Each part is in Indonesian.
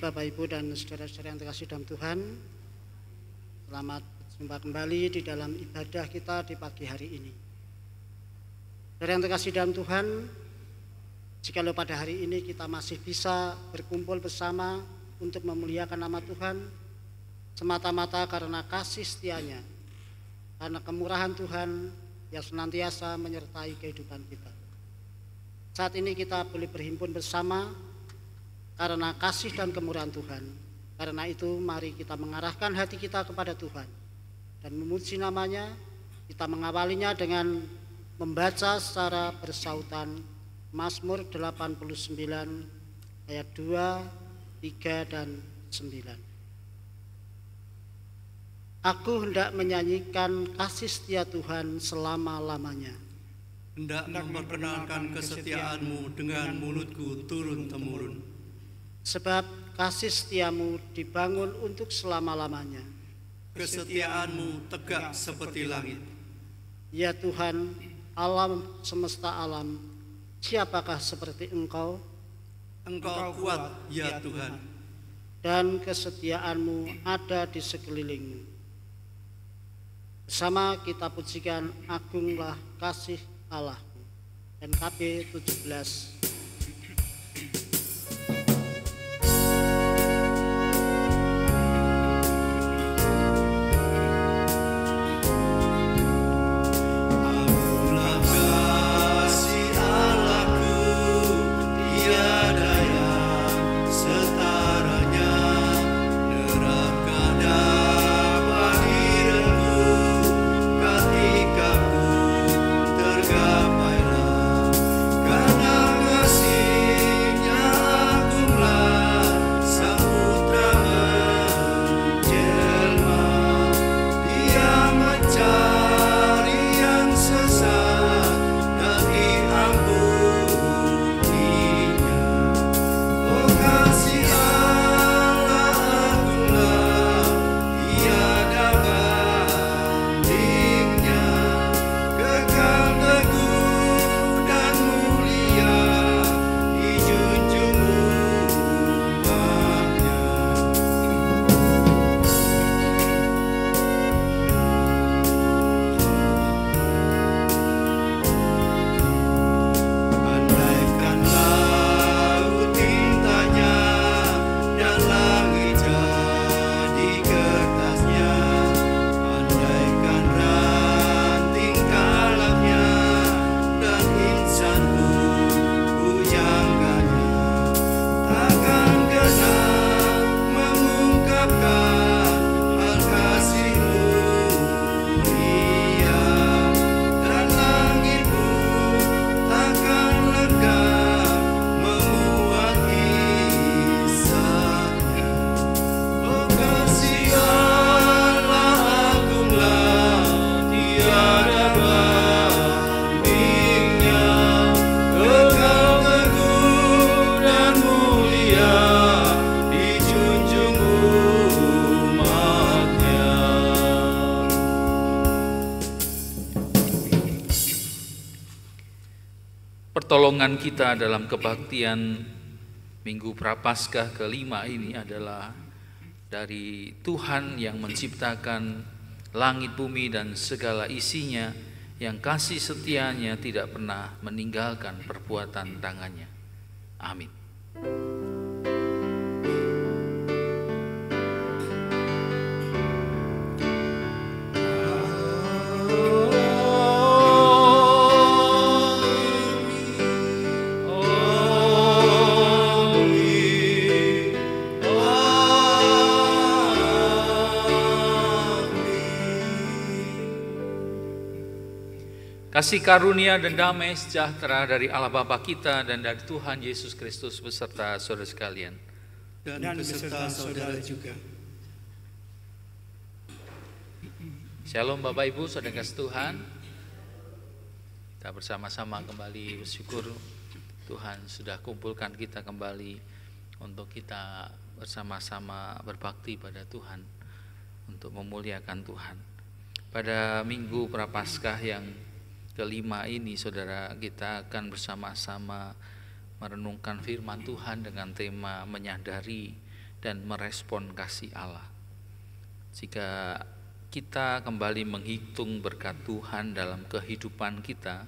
Bapak, Ibu, dan saudara-saudara yang terkasih dalam Tuhan, selamat berjumpa kembali di dalam ibadah kita di pagi hari ini. Saudara yang terkasih dalam Tuhan, jikalau pada hari ini kita masih bisa berkumpul bersama untuk memuliakan nama Tuhan, semata-mata karena kasih setianya, karena kemurahan Tuhan yang senantiasa menyertai kehidupan kita. Saat ini kita boleh berhimpun bersama karena kasih dan kemurahan Tuhan. Karena itu mari kita mengarahkan hati kita kepada Tuhan dan memuji namanya. Kita mengawalinya dengan membaca secara bersautan Mazmur 89 ayat 2, 3, dan 9. Aku hendak menyanyikan kasih setia Tuhan selama-lamanya. Hendak memperkenalkan kesetiaan-Mu dengan mulutku turun-temurun. Sebab kasih setiamu dibangun untuk selama-lamanya. Kesetiaan-Mu tegak seperti langit. Ya Tuhan, alam semesta alam, siapakah seperti Engkau? Engkau kuat, ya Tuhan. Dan kesetiaan-Mu ada di sekelilingmu. Bersama kita pujikan agunglah kasih Allahku. NKB 17. Pertolongan kita dalam kebaktian Minggu Prapaskah kelima ini adalah dari Tuhan yang menciptakan langit, bumi, dan segala isinya, yang kasih setianya tidak pernah meninggalkan perbuatan tangannya. Amin. Kasih karunia dan damai sejahtera dari Allah Bapa kita dan dari Tuhan Yesus Kristus beserta saudara sekalian. Dan beserta saudara juga. Shalom Bapak Ibu, saudara kasih Tuhan. Kita bersama-sama kembali bersyukur Tuhan sudah kumpulkan kita kembali untuk kita bersama-sama berbakti pada Tuhan, untuk memuliakan Tuhan. Pada Minggu Prapaskah yang kelima ini, saudara, kita akan bersama-sama merenungkan firman Tuhan dengan tema menyadari dan merespon kasih Allah. Jika kita kembali menghitung berkat Tuhan dalam kehidupan kita,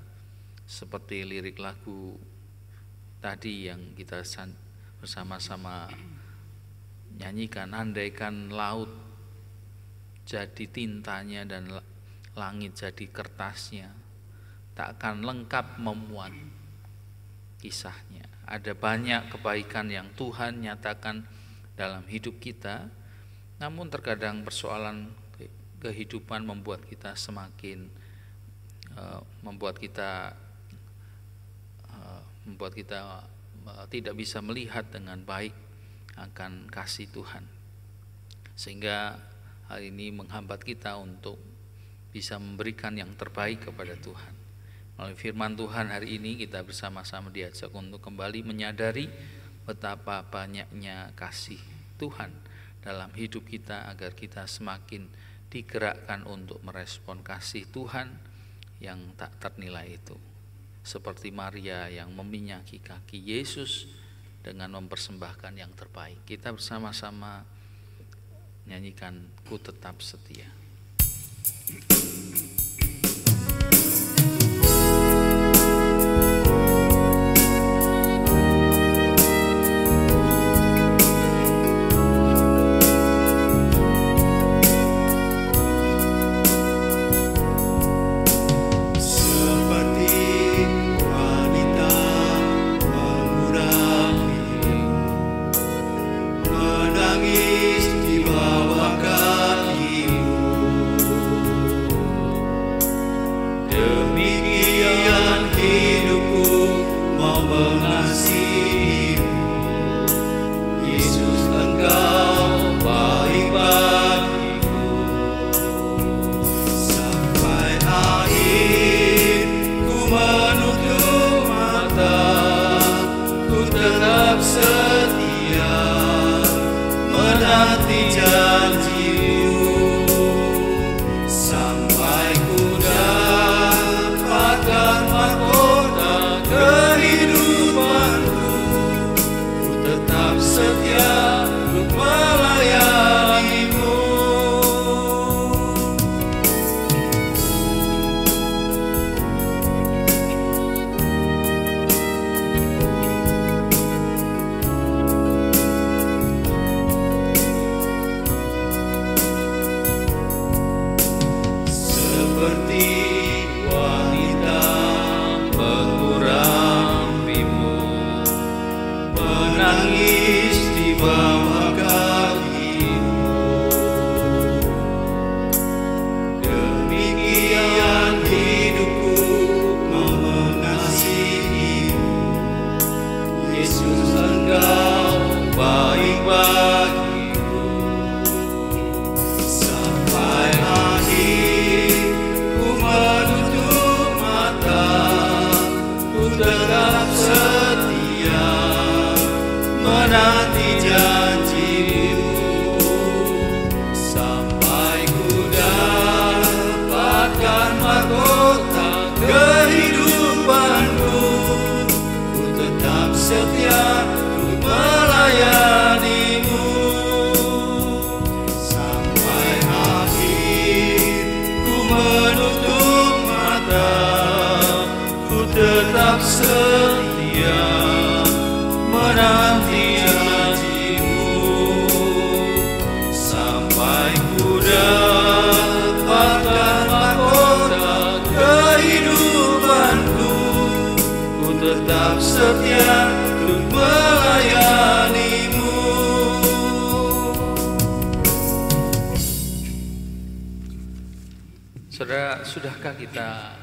seperti lirik lagu tadi yang kita bersama-sama nyanyikan, andaikan laut jadi tintanya dan langit jadi kertasnya, tak akan lengkap memuat kisahnya. Ada banyak kebaikan yang Tuhan nyatakan dalam hidup kita, namun terkadang persoalan kehidupan membuat kita semakin membuat kita tidak bisa melihat dengan baik akan kasih Tuhan, sehingga hal ini menghambat kita untuk bisa memberikan yang terbaik kepada Tuhan. Melalui firman Tuhan hari ini kita bersama-sama diajak untuk kembali menyadari betapa banyaknya kasih Tuhan dalam hidup kita, agar kita semakin digerakkan untuk merespon kasih Tuhan yang tak ternilai itu. Seperti Maria yang meminyaki kaki Yesus dengan mempersembahkan yang terbaik. Kita bersama-sama nyanyikan Ku Tetap Setia. Saudara, sudahkah kita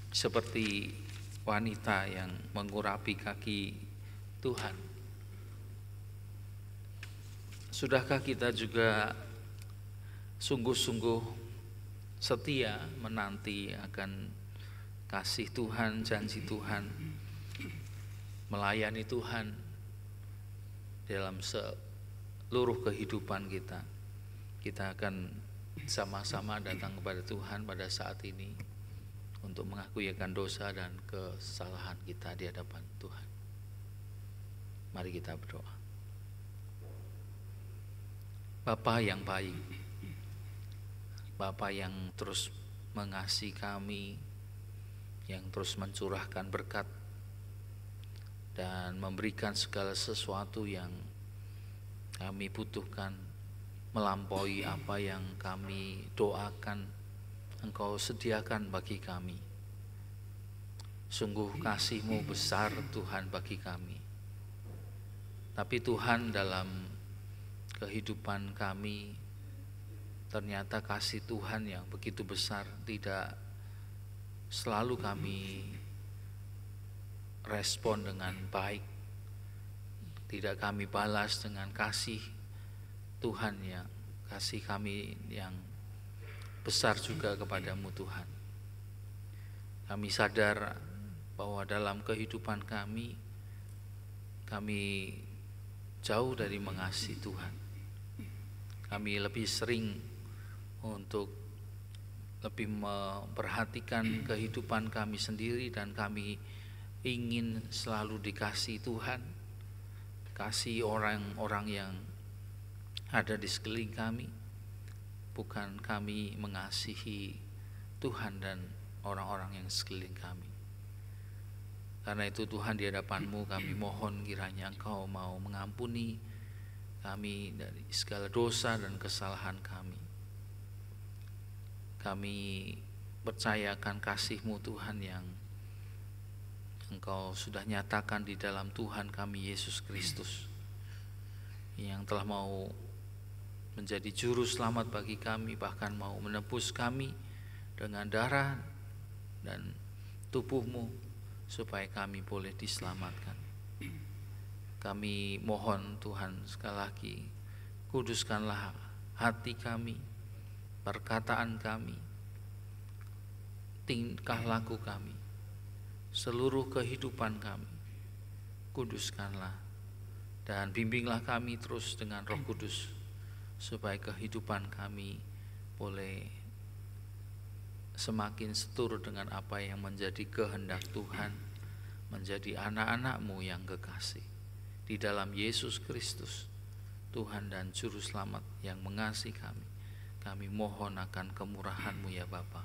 seperti wanita yang mengurapi kaki Tuhan? Sudahkah kita juga sungguh-sungguh setia menanti akan kasih Tuhan, janji Tuhan, melayani Tuhan dalam seluruh kehidupan kita? Kita akan sama-sama datang kepada Tuhan pada saat ini untuk mengakui akan dosa dan kesalahan kita di hadapan Tuhan. Mari kita berdoa. Bapa yang baik, Bapa yang terus mengasihi kami, yang terus mencurahkan berkat dan memberikan segala sesuatu yang kami butuhkan, melampaui apa yang kami doakan, Engkau sediakan bagi kami. Sungguh kasih-Mu besar Tuhan bagi kami. Tapi Tuhan, dalam kehidupan kami, ternyata kasih Tuhan yang begitu besar tidak selalu kami respon dengan baik. Tidak kami balas dengan kasih Tuhan, yang kasih kami yang besar juga kepadamu Tuhan. Kami sadar bahwa dalam kehidupan kami jauh dari mengasihi Tuhan. Kami lebih sering untuk lebih memperhatikan kehidupan kami sendiri, dan kami ingin selalu dikasihi Tuhan, kasih orang-orang yang ada di sekeliling kami, bukan kami mengasihi Tuhan dan orang-orang yang sekeliling kami. Karena itu Tuhan, di hadapan-Mu kami mohon kiranya Engkau mau mengampuni kami dari segala dosa dan kesalahan kami. Kami percayakan kasih-Mu Tuhan yang Engkau sudah nyatakan di dalam Tuhan kami Yesus Kristus, yang telah mau menjadi juru selamat bagi kami, bahkan mau menebus kami dengan darah dan tubuh-Mu supaya kami boleh diselamatkan. Kami mohon Tuhan sekali lagi, kuduskanlah hati kami, perkataan kami, tingkah laku kami, seluruh kehidupan kami. Kuduskanlah dan bimbinglah kami terus dengan Roh Kudus, supaya kehidupan kami boleh semakin seturut dengan apa yang menjadi kehendak Tuhan, menjadi anak-anak-Mu yang kekasih. Di dalam Yesus Kristus, Tuhan dan Juru Selamat yang mengasihi kami mohon akan kemurahan-Mu ya Bapa.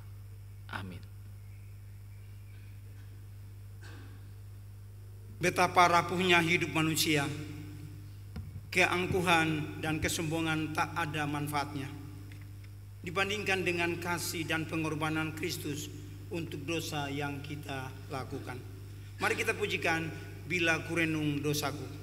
Amin. Betapa rapuhnya hidup manusia, keangkuhan dan kesombongan tak ada manfaatnya dibandingkan dengan kasih dan pengorbanan Kristus untuk dosa yang kita lakukan. Mari kita pujikan Bila Kurenung Dosaku.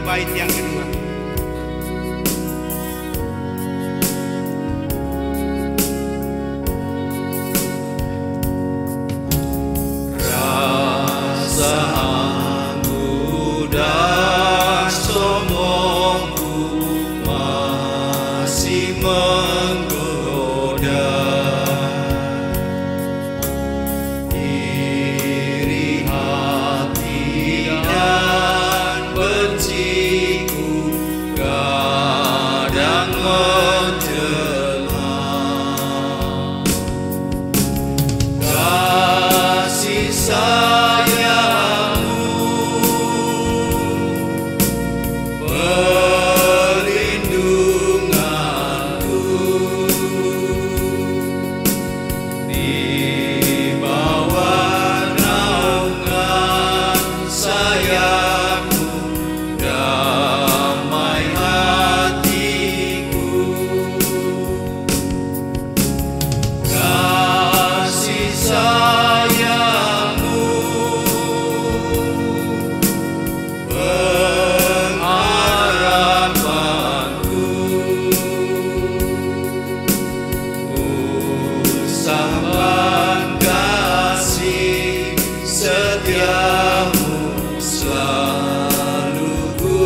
Bait yang kedua. Rasa anggu dan sombongku masih menggoda, iri hati dan benciku kadang menjelma. Kasih sayangmu perlindunganku di bawah naungan sayapmu, damai hatiku. Kasih sayangmu pengharapanku, usapan kasih setiamu selalu ku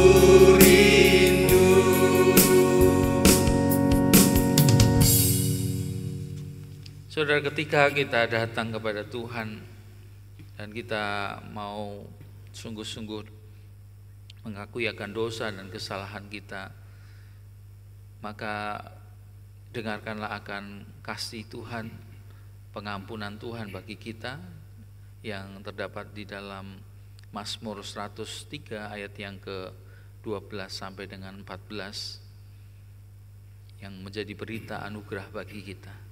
rindu. Saudara, ketika kita datang kepada Tuhan dan kita mau sungguh-sungguh mengakui akan dosa dan kesalahan kita, maka dengarkanlah akan kasih Tuhan, pengampunan Tuhan bagi kita yang terdapat di dalam Mazmur 103 ayat yang ke-12 sampai dengan 14, yang menjadi berita anugerah bagi kita.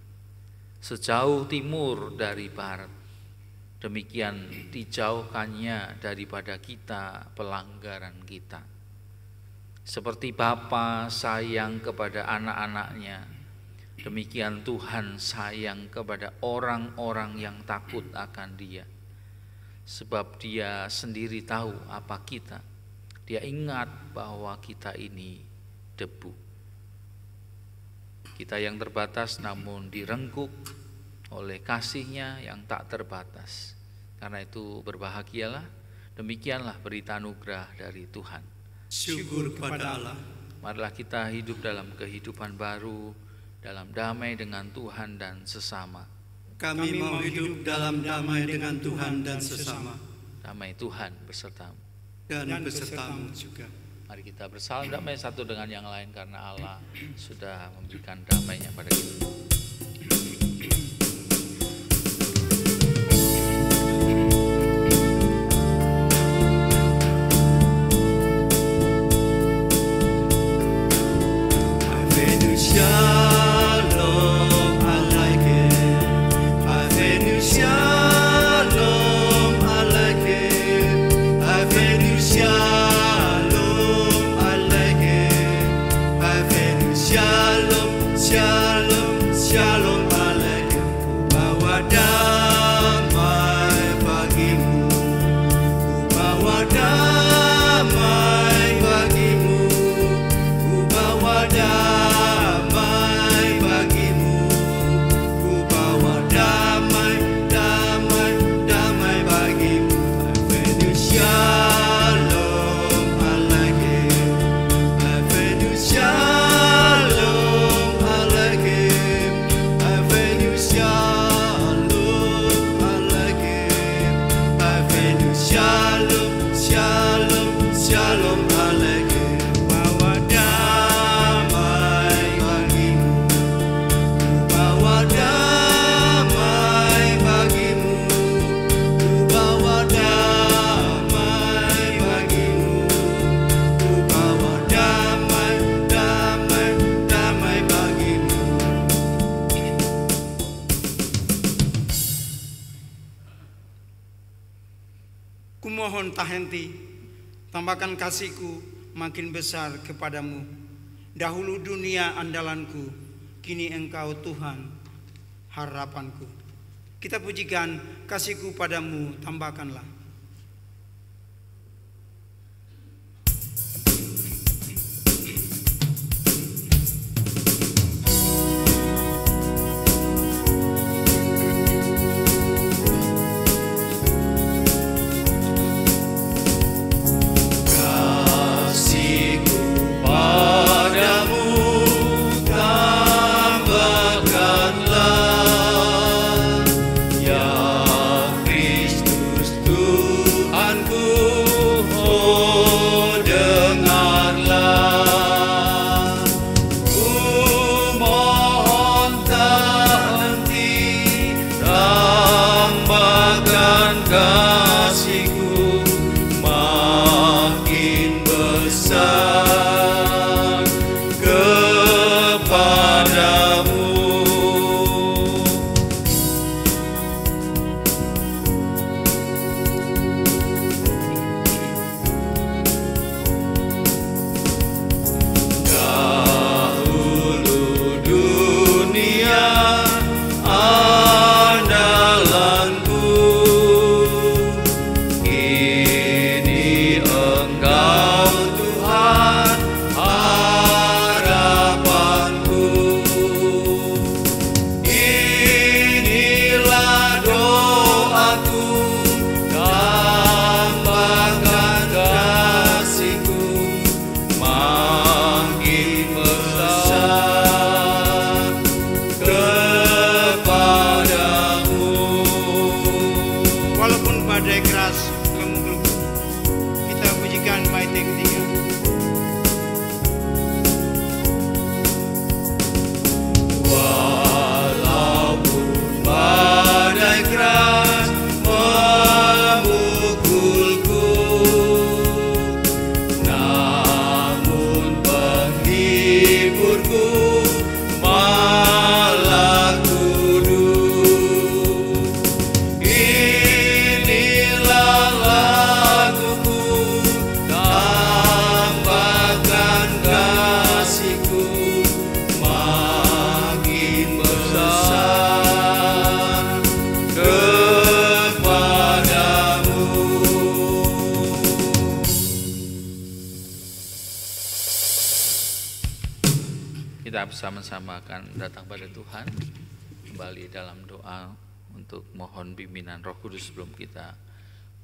Sejauh timur dari barat, demikian dijauhkannya daripada kita pelanggaran kita. Seperti Bapa sayang kepada anak-anaknya, demikian Tuhan sayang kepada orang-orang yang takut akan Dia. Sebab Dia sendiri tahu apa kita. Dia ingat bahwa kita ini debu. Kita yang terbatas namun direngkuh oleh kasih-Nya yang tak terbatas. Karena itu berbahagialah, demikianlah berita anugerah dari Tuhan. Syukur kepada Allah. Marilah kita hidup dalam kehidupan baru, dalam damai dengan Tuhan dan sesama. Kami mau hidup dalam damai dengan Tuhan dan sesama, Damai Tuhan besertamu. dan besertamu juga. Mari kita bersalam damai satu dengan yang lain karena Allah sudah memberikan damai-Nya pada kita. Shalom Aleichem, Avenu Shalom Aleichem, Avenu Shalom Aleichem, Avenu Shalom, Shalom, Shalom Aleichem. Ku bawa damai bagimu, ku bawa damai bagimu, ku bawa damai. Kumohon tak henti, tambahkan kasihku makin besar kepadamu. Dahulu dunia andalanku, kini Engkau Tuhan harapanku. Kita pujikan kasihku padamu, tambahkanlah. Kasihku padamu syukurku malah kudus. Inilah laguku, tambahkan kasihku makin besar kepadamu. Kita bersama-sama akan datang pada Tuhan kembali dalam doa untuk mohon bimbingan Roh Kudus sebelum kita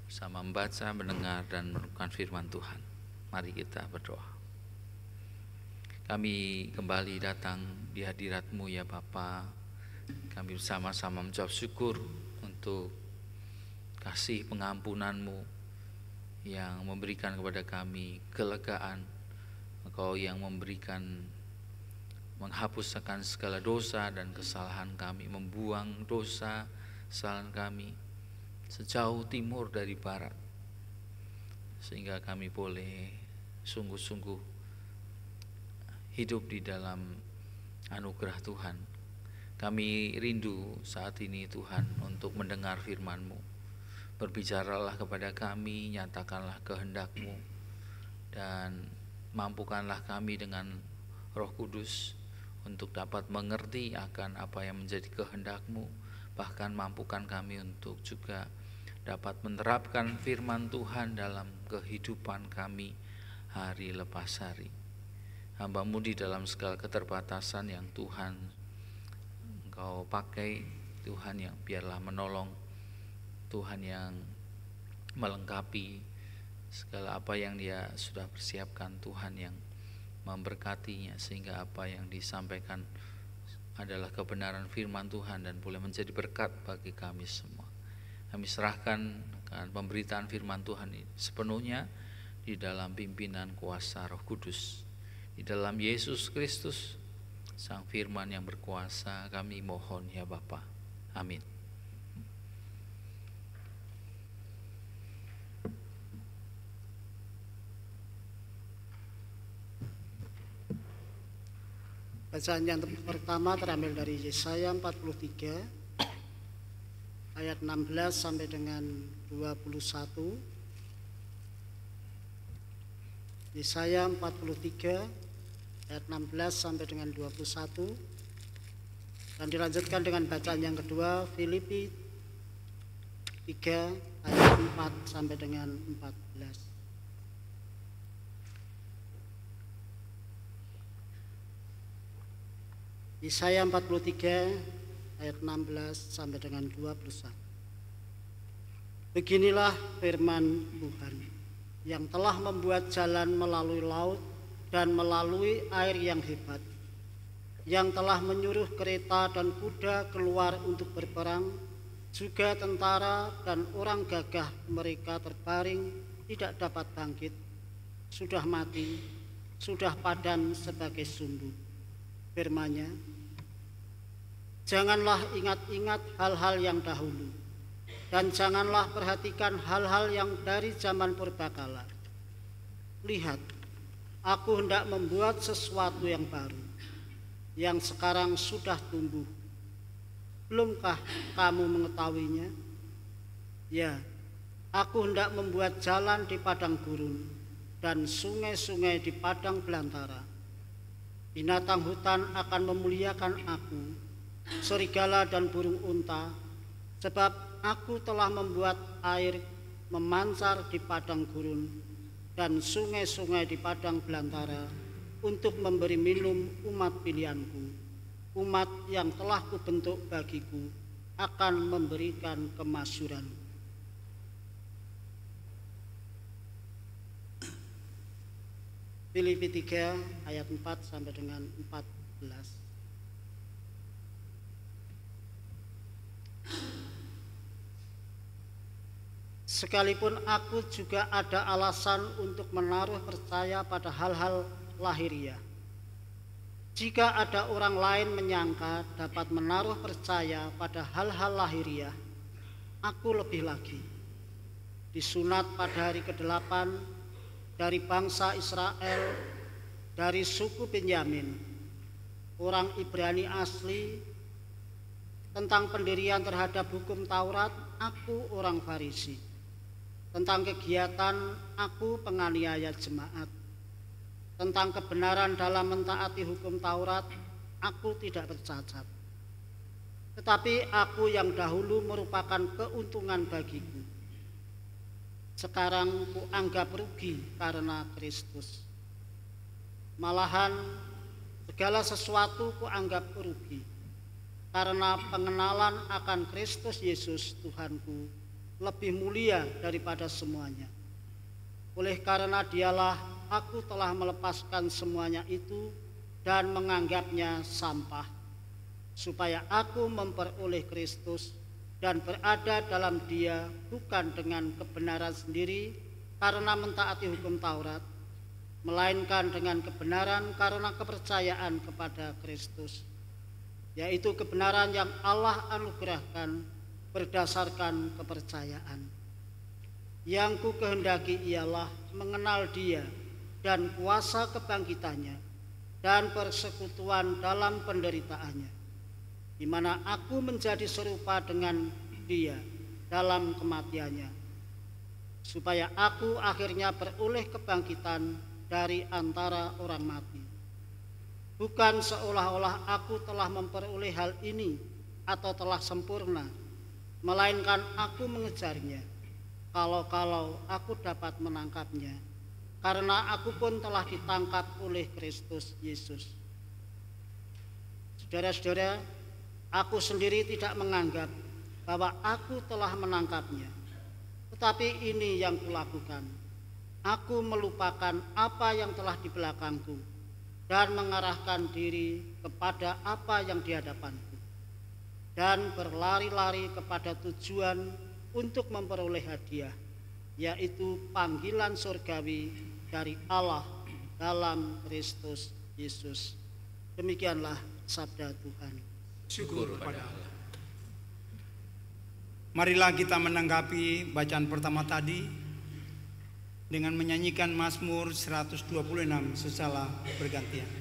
bersama membaca, mendengar dan merenungkan firman Tuhan. Mari kita berdoa. Kami kembali datang di hadirat-Mu ya Bapa. Kami bersama-sama mengucap syukur untuk kasih pengampunan-Mu yang memberikan kepada kami kelegaan. Engkau yang memberikan, menghapuskan segala dosa dan kesalahan kami, membuang dosa kesalahan kami sejauh timur dari barat, sehingga kami boleh sungguh-sungguh hidup di dalam anugerah Tuhan. Kami rindu saat ini Tuhan untuk mendengar firman-Mu. Berbicaralah kepada kami, nyatakanlah kehendak-Mu, dan mampukanlah kami dengan Roh Kudus untuk dapat mengerti akan apa yang menjadi kehendak-Mu. Bahkan mampukan kami untuk juga dapat menerapkan firman Tuhan dalam kehidupan kami hari lepas hari. Hamba-Mu di dalam segala keterbatasan yang Tuhan Engkau pakai, Tuhan yang biarlah menolong, Tuhan yang melengkapi segala apa yang Dia sudah persiapkan, Tuhan yang memberkatinya sehingga apa yang disampaikan adalah kebenaran firman Tuhan dan boleh menjadi berkat bagi kami semua. Kami serahkan akan pemberitaan firman Tuhan ini sepenuhnya di dalam pimpinan kuasa Roh Kudus. Di dalam Yesus Kristus, Sang Firman yang berkuasa, kami mohon ya Bapa. Amin. Bacaan yang pertama terambil dari Yesaya 43 ayat 16 sampai dengan 21. Yesaya 43 ayat 16 sampai dengan 21. Dan dilanjutkan dengan bacaan yang kedua Filipi 3 ayat 4 sampai dengan 14. Yesaya 43 ayat 16 sampai dengan 21. Beginilah firman Tuhan yang telah membuat jalan melalui laut dan melalui air yang hebat, yang telah menyuruh kereta dan kuda keluar untuk berperang, juga tentara dan orang gagah mereka terbaring tidak dapat bangkit, sudah mati, sudah padan sebagai sumbu. Firman-Nya, janganlah ingat-ingat hal-hal yang dahulu, dan janganlah perhatikan hal-hal yang dari zaman purbakala. Lihat, aku hendak membuat sesuatu yang baru, yang sekarang sudah tumbuh. Belumkah kamu mengetahuinya? Ya, aku hendak membuat jalan di padang gurun dan sungai-sungai di padang belantara. Binatang hutan akan memuliakan aku, serigala dan burung unta, sebab aku telah membuat air memancar di padang gurun dan sungai-sungai di padang belantara untuk memberi minum umat pilihanku. Umat yang telah kubentuk bagiku akan memberikan kemasyhuran. Filipi 3 ayat 4 sampai dengan 14. Sekalipun aku juga ada alasan untuk menaruh percaya pada hal-hal lahiriah. Jika ada orang lain menyangka dapat menaruh percaya pada hal-hal lahiriah, aku lebih lagi. Disunat pada hari ke-8 dari bangsa Israel, dari suku Benyamin, orang Ibrani asli. Tentang pendirian terhadap hukum Taurat, aku orang Farisi. Tentang kegiatan, aku penganiaya jemaat. Tentang kebenaran dalam mentaati hukum Taurat, aku tidak bercacat. Tetapi aku yang dahulu merupakan keuntungan bagiku, sekarang kuanggap rugi karena Kristus. Malahan segala sesuatu kuanggap rugi, karena pengenalan akan Kristus Yesus Tuhanku lebih mulia daripada semuanya. Oleh karena Dialah aku telah melepaskan semuanya itu dan menganggapnya sampah, supaya aku memperoleh Kristus dan berada dalam Dia bukan dengan kebenaran sendiri karena mentaati hukum Taurat, melainkan dengan kebenaran karena kepercayaan kepada Kristus, yaitu kebenaran yang Allah anugerahkan berdasarkan kepercayaan. Yang ku kehendaki ialah mengenal Dia dan kuasa kebangkitannya dan persekutuan dalam penderitaannya, di mana aku menjadi serupa dengan Dia dalam kematiannya, supaya aku akhirnya beroleh kebangkitan dari antara orang mati. Bukan seolah-olah aku telah memperoleh hal ini atau telah sempurna, melainkan aku mengejarnya, kalau-kalau aku dapat menangkapnya, karena aku pun telah ditangkap oleh Kristus Yesus. Saudara-saudara, aku sendiri tidak menganggap bahwa aku telah menangkapnya, tetapi ini yang kulakukan. Aku melupakan apa yang telah di belakangku dan mengarahkan diri kepada apa yang di hadapanku, dan berlari-lari kepada tujuan untuk memperoleh hadiah, yaitu panggilan surgawi dari Allah dalam Kristus Yesus. Demikianlah sabda Tuhan. Syukur pada Allah. Marilah kita menanggapi bacaan pertama tadi dengan menyanyikan Mazmur 126 secara bergantian.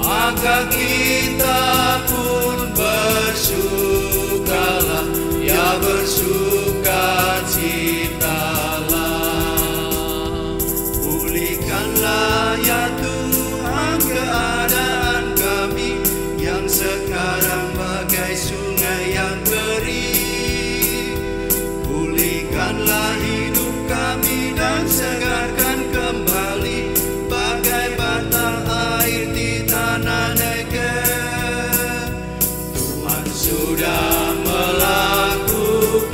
Maka kita pun bersukalah, ya bersukacitalah. Pulihkanlah ya Tuhan keadaan kami yang sekarang bagai sungai yang kering. Pulihkanlah hidup kami dan segarkan kembali bagai batang air di tanah Negev. Tuhan sudah melakukan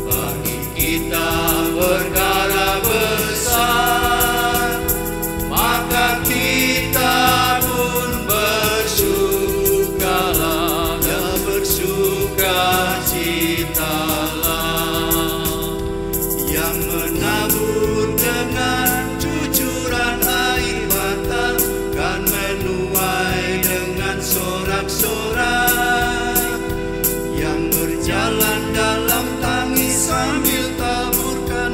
bagi kita perkara besar, maka kita pun bersukalah dan bersukacitalah. Yang menabur dengan cucuran air mata kan menuai dengan sorak-sorak. Yang berjalan dalam tangis sambil taburkan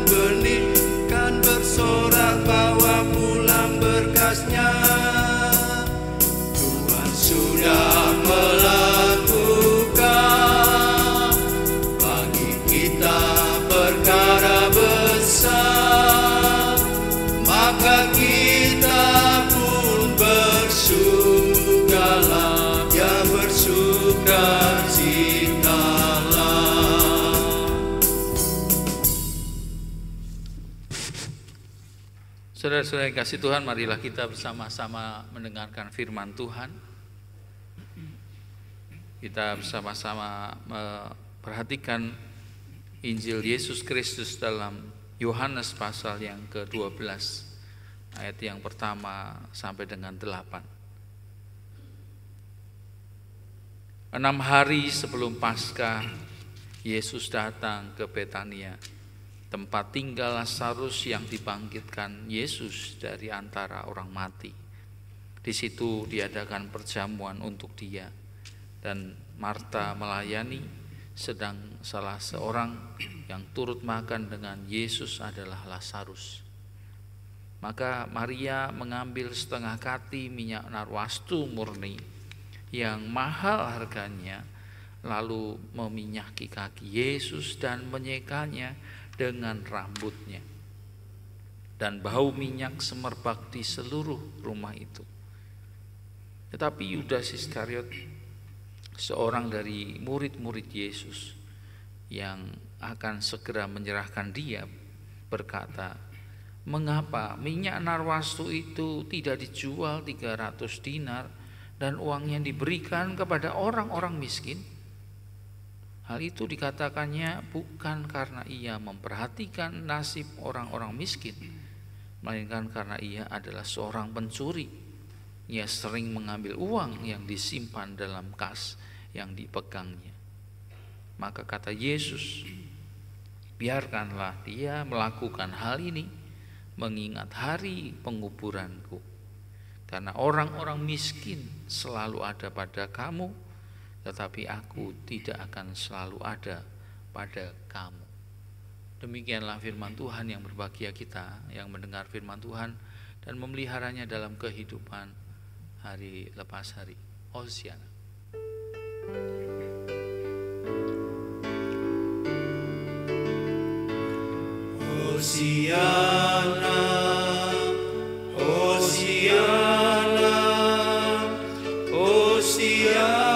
Saudara-saudara yang kasih Tuhan, marilah kita bersama-sama mendengarkan firman Tuhan. Kita bersama-sama memperhatikan Injil Yesus Kristus dalam Yohanes pasal yang ke-12, ayat yang pertama sampai dengan 8. 6 hari sebelum Paskah, Yesus datang ke Betania, tempat tinggal Lazarus yang dibangkitkan Yesus dari antara orang mati. Di situ diadakan perjamuan untuk dia, dan Marta melayani, sedang salah seorang yang turut makan dengan Yesus adalah Lazarus. Maka Maria mengambil setengah kati minyak narwastu murni yang mahal harganya, lalu meminyaki kaki Yesus dan menyekanya dengan rambutnya, dan bau minyak semerbak di seluruh rumah itu. Tetapi Yudas Iskariot, seorang dari murid-murid Yesus yang akan segera menyerahkan dia, berkata, "Mengapa minyak narwastu itu tidak dijual 300 dinar dan uangnya diberikan kepada orang-orang miskin?" Hal itu dikatakannya bukan karena ia memperhatikan nasib orang-orang miskin, melainkan karena ia adalah seorang pencuri. Ia sering mengambil uang yang disimpan dalam kas yang dipegangnya. Maka kata Yesus, "Biarkanlah dia melakukan hal ini, mengingat hari penguburanku. Karena orang-orang miskin selalu ada pada kamu, tetapi aku tidak akan selalu ada pada kamu." Demikianlah firman Tuhan. Yang berbahagia kita yang mendengar firman Tuhan dan memeliharanya dalam kehidupan hari lepas hari. Hosiana. Hosiana, Hosiana, Hosiana.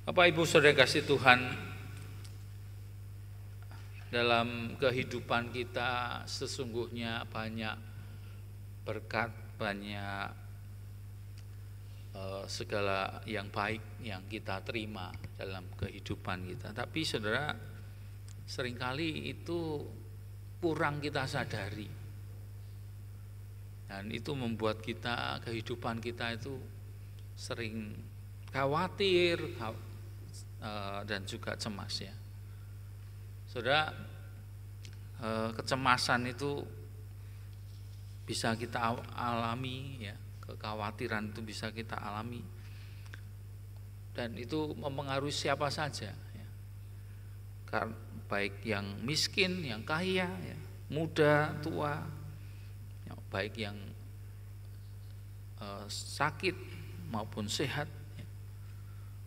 Bapak Ibu Saudara kasih Tuhan, dalam kehidupan kita sesungguhnya banyak berkat, banyak segala yang baik yang kita terima dalam kehidupan kita. Tapi saudara, seringkali itu kurang kita sadari, dan itu membuat kita, kehidupan kita itu sering khawatir dan juga cemas ya. Saudara, kecemasan itu bisa kita alami ya, kekhawatiran itu bisa kita alami, dan itu mempengaruhi siapa saja ya. Baik yang miskin, yang kaya ya, muda, tua ya, baik yang sakit maupun sehat ya.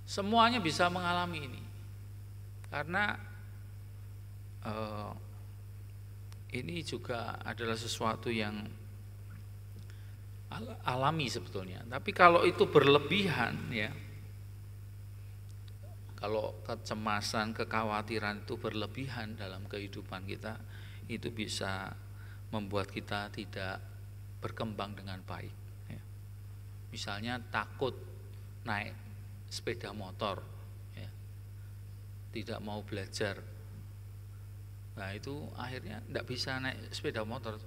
Semuanya bisa mengalami ini, karena ini juga adalah sesuatu yang alami sebetulnya. Tapi kalau itu berlebihan ya, kalau kecemasan, kekhawatiran itu berlebihan dalam kehidupan kita, itu bisa membuat kita tidak berkembang dengan baik ya. Misalnya takut naik sepeda motor ya, tidak mau belajar, nah itu akhirnya tidak bisa naik sepeda motor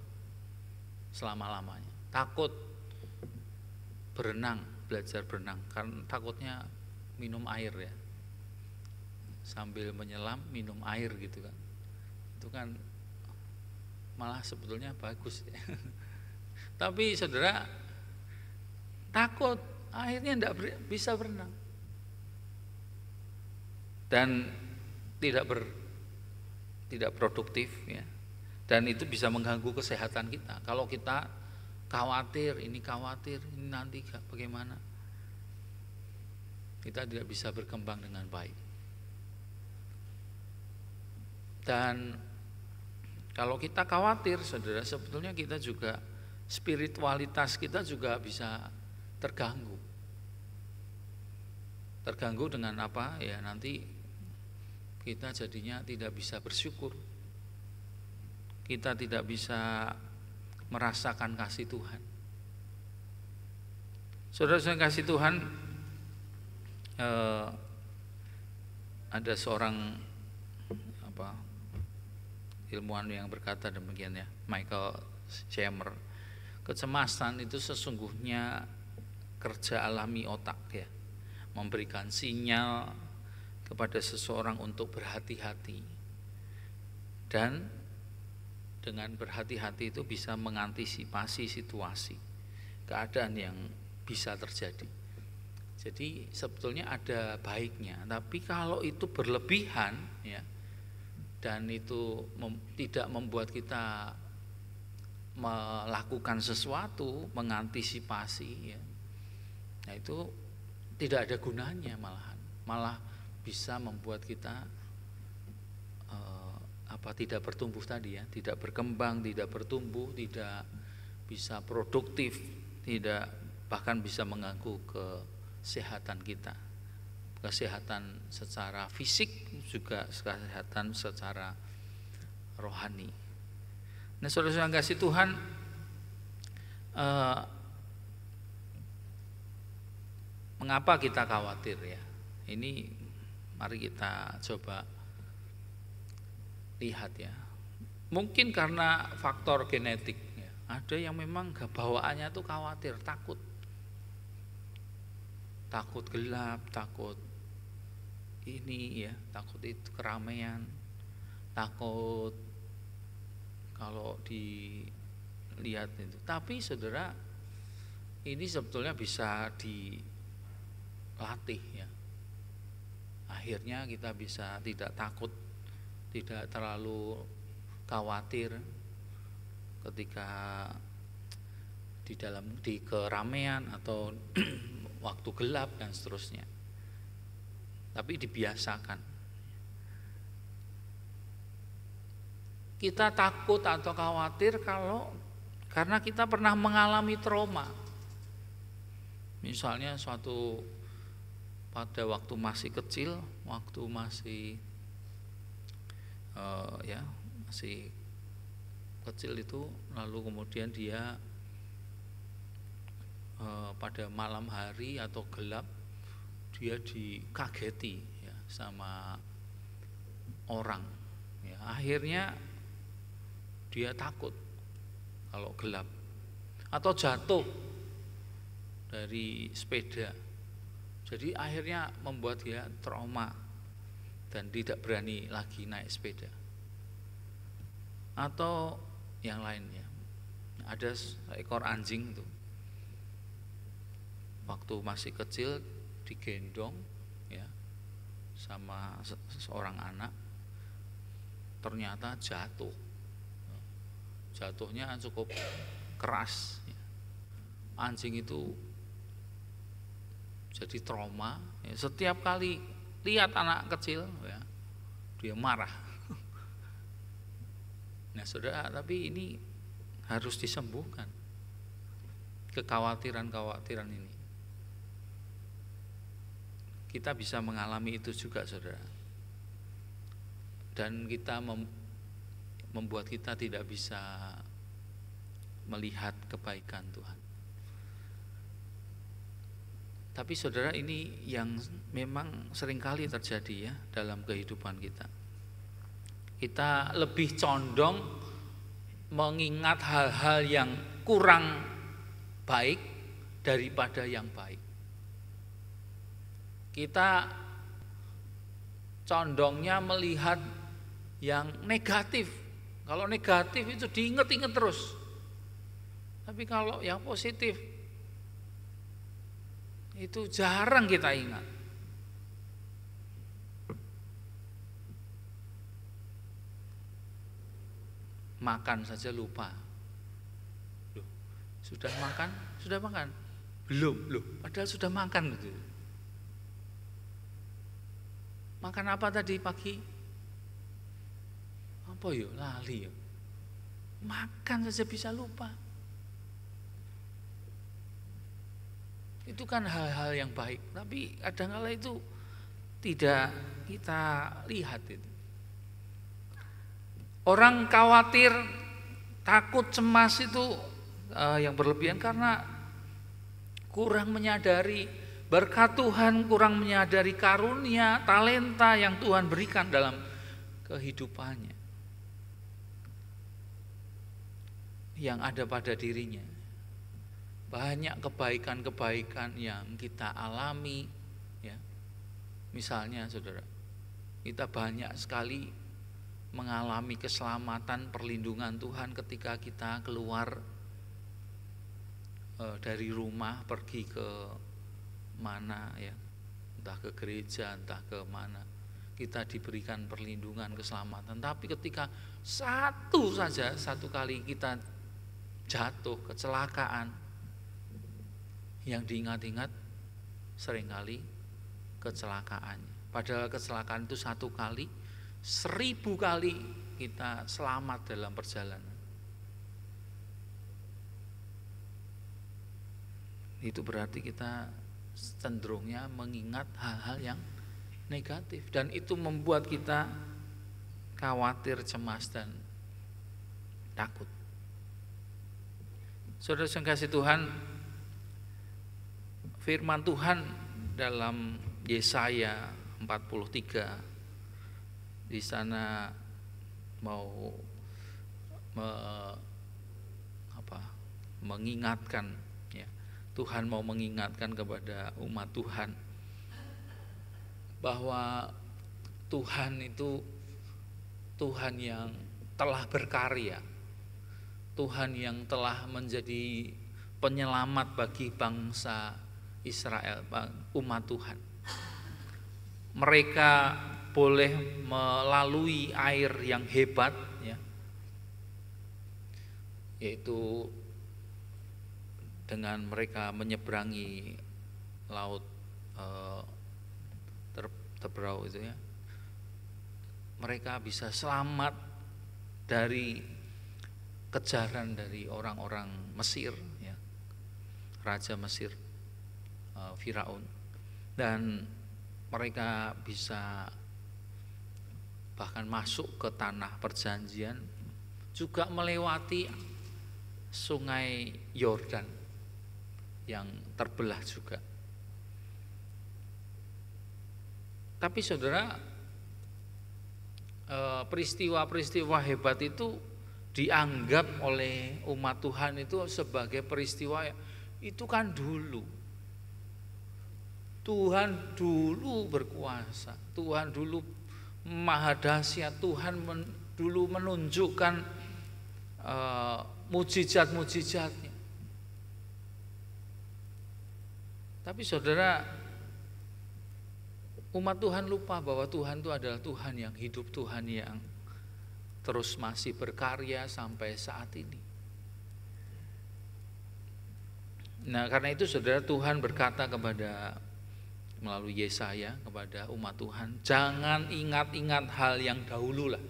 selama-lamanya. Takut berenang, belajar berenang, karena takutnya minum air ya, sambil menyelam minum air gitu kan, itu kan malah sebetulnya bagus ya. Tapi saudara, takut akhirnya tidak bisa berenang dan tidak produktif ya, dan itu bisa mengganggu kesehatan kita. Kalau kita khawatir ini nanti bagaimana, kita tidak bisa berkembang dengan baik. Dan kalau kita khawatir saudara, sebetulnya kita juga, spiritualitas kita juga bisa terganggu. terganggu dengan apa? Ya nanti kita jadinya tidak bisa bersyukur. Kita tidak bisa merasakan kasih Tuhan. Saudara-saudara kasih Tuhan, ada seorang ilmuwan yang berkata demikian ya, Michael Shemer, kecemasan itu sesungguhnya kerja alami otak ya, memberikan sinyal kepada seseorang untuk berhati-hati, dan dengan berhati-hati itu bisa mengantisipasi situasi, keadaan yang bisa terjadi. Jadi sebetulnya ada baiknya, tapi kalau itu berlebihan ya, dan itu tidak membuat kita melakukan sesuatu, mengantisipasi ya, nah itu tidak ada gunanya, malah bisa membuat kita tidak bertumbuh tadi ya, tidak berkembang, tidak bertumbuh, tidak bisa produktif, tidak, bahkan bisa mengganggu kesehatan kita, kesehatan secara fisik juga kesehatan secara rohani. Nah, saudara-saudara kasih Tuhan, mengapa kita khawatir ya? Ini mari kita coba lihat ya. Mungkin karena faktor genetik ya. Ada yang memang bawaannya tuh khawatir, takut gelap, takut ini ya, takut itu keramaian, takut kalau dilihat itu. Tapi saudara, ini sebetulnya bisa dilatih ya. Akhirnya kita bisa tidak takut, tidak terlalu khawatir ketika di keramaian atau waktu gelap dan seterusnya. Tapi dibiasakan. Kita takut atau khawatir karena kita pernah mengalami trauma. Misalnya pada waktu masih kecil, waktu masih masih kecil itu, lalu kemudian dia pada malam hari atau gelap dia dikageti ya, sama orang ya, akhirnya dia takut kalau gelap, atau jatuh dari sepeda, jadi akhirnya membuat dia trauma dan tidak berani lagi naik sepeda. Atau yang lainnya, ada seekor anjing itu waktu masih kecil digendong ya sama seorang anak, ternyata jatuhnya cukup keras ya. Anjing itu jadi trauma ya, setiap kali lihat anak kecil ya, dia marah. Nah saudara, tapi ini harus disembuhkan kekhawatiran ini. Kita bisa mengalami itu juga saudara, dan kita membuat kita tidak bisa melihat kebaikan Tuhan. Tapi saudara, ini yang memang seringkali terjadi ya dalam kehidupan kita. Kita lebih condong mengingat hal-hal yang kurang baik daripada yang baik. Kita condongnya melihat yang negatif. Kalau negatif itu diingat-ingat terus. Tapi kalau yang positif itu jarang kita ingat. Makan saja lupa. Loh, sudah makan? Sudah makan? Belum, loh, padahal sudah makan gitu. Makan apa tadi pagi? Apa ya? Lali ya. Makan saja bisa lupa. Itu kan hal-hal yang baik, tapi kadang-kala itu tidak kita lihat itu. Orang khawatir, takut, cemas itu yang berlebihan karena kurang menyadari berkat Tuhan, kurang menyadari karunia, talenta yang Tuhan berikan dalam kehidupannya, yang ada pada dirinya. Banyak kebaikan-kebaikan yang kita alami, ya. Misalnya saudara, kita banyak sekali mengalami keselamatan, perlindungan Tuhan ketika kita keluar dari rumah pergi ke mana, ya, entah ke gereja, entah ke mana, kita diberikan perlindungan, keselamatan. Tapi ketika satu kali kita jatuh, kecelakaan, yang diingat-ingat seringkali kecelakaannya. Padahal kecelakaan itu satu kali, 1000 kali kita selamat dalam perjalanan. Itu berarti kita cenderungnya mengingat hal-hal yang negatif, dan itu membuat kita khawatir, cemas, dan takut. Saudara yang kasih Tuhan, firman Tuhan dalam Yesaya 43 di sana mau mengingatkan, ya, Tuhan mau mengingatkan kepada umat Tuhan bahwa Tuhan itu Tuhan yang telah berkarya, Tuhan yang telah menjadi penyelamat bagi bangsa Israel, umat Tuhan. Mereka boleh melalui air yang hebat, ya, yaitu dengan mereka menyeberangi laut Tebrau itu, ya. Mereka bisa selamat dari kejaran dari orang-orang Mesir, ya, Raja Mesir, Firaun, dan mereka bisa bahkan masuk ke tanah perjanjian, juga melewati sungai Yordan yang terbelah juga. Tapi saudara, peristiwa-peristiwa hebat itu dianggap oleh umat Tuhan itu sebagai peristiwa itu kan dulu. Tuhan dulu berkuasa, Tuhan dulu maha dahsyat, Tuhan dulu menunjukkan mujizat-mujizatnya. Tapi saudara, umat Tuhan lupa bahwa Tuhan itu adalah Tuhan yang hidup, Tuhan yang terus masih berkarya sampai saat ini. Nah, karena itu saudara, Tuhan berkata melalui Yesaya kepada umat Tuhan, jangan ingat-ingat hal yang dahulu lah,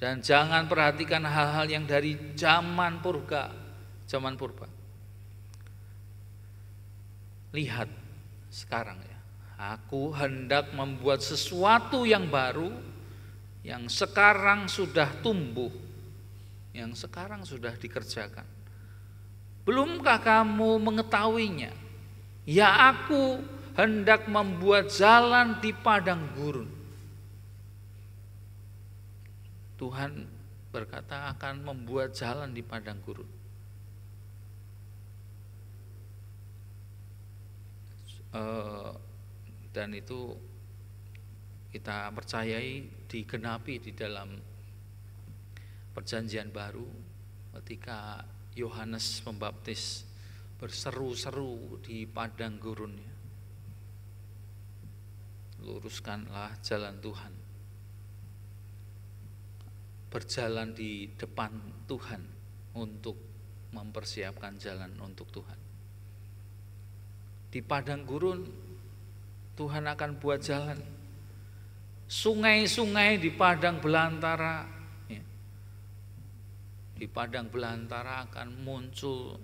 dan jangan perhatikan hal-hal yang dari zaman purba. Lihat sekarang, ya, aku hendak membuat sesuatu yang baru, yang sekarang sudah tumbuh, yang sekarang sudah dikerjakan. Belumkah kamu mengetahuinya? Ya, aku hendak membuat jalan di padang gurun. Tuhan berkata akan membuat jalan di padang gurun. Dan itu kita percayai digenapi di dalam perjanjian baru ketika Yohanes Pembaptis berseru-seru di padang gurunnya, luruskanlah jalan Tuhan. Berjalan di depan Tuhan untuk mempersiapkan jalan untuk Tuhan. Di padang gurun Tuhan akan buat jalan. Sungai-sungai di padang belantara, ya. Di padang belantara akan muncul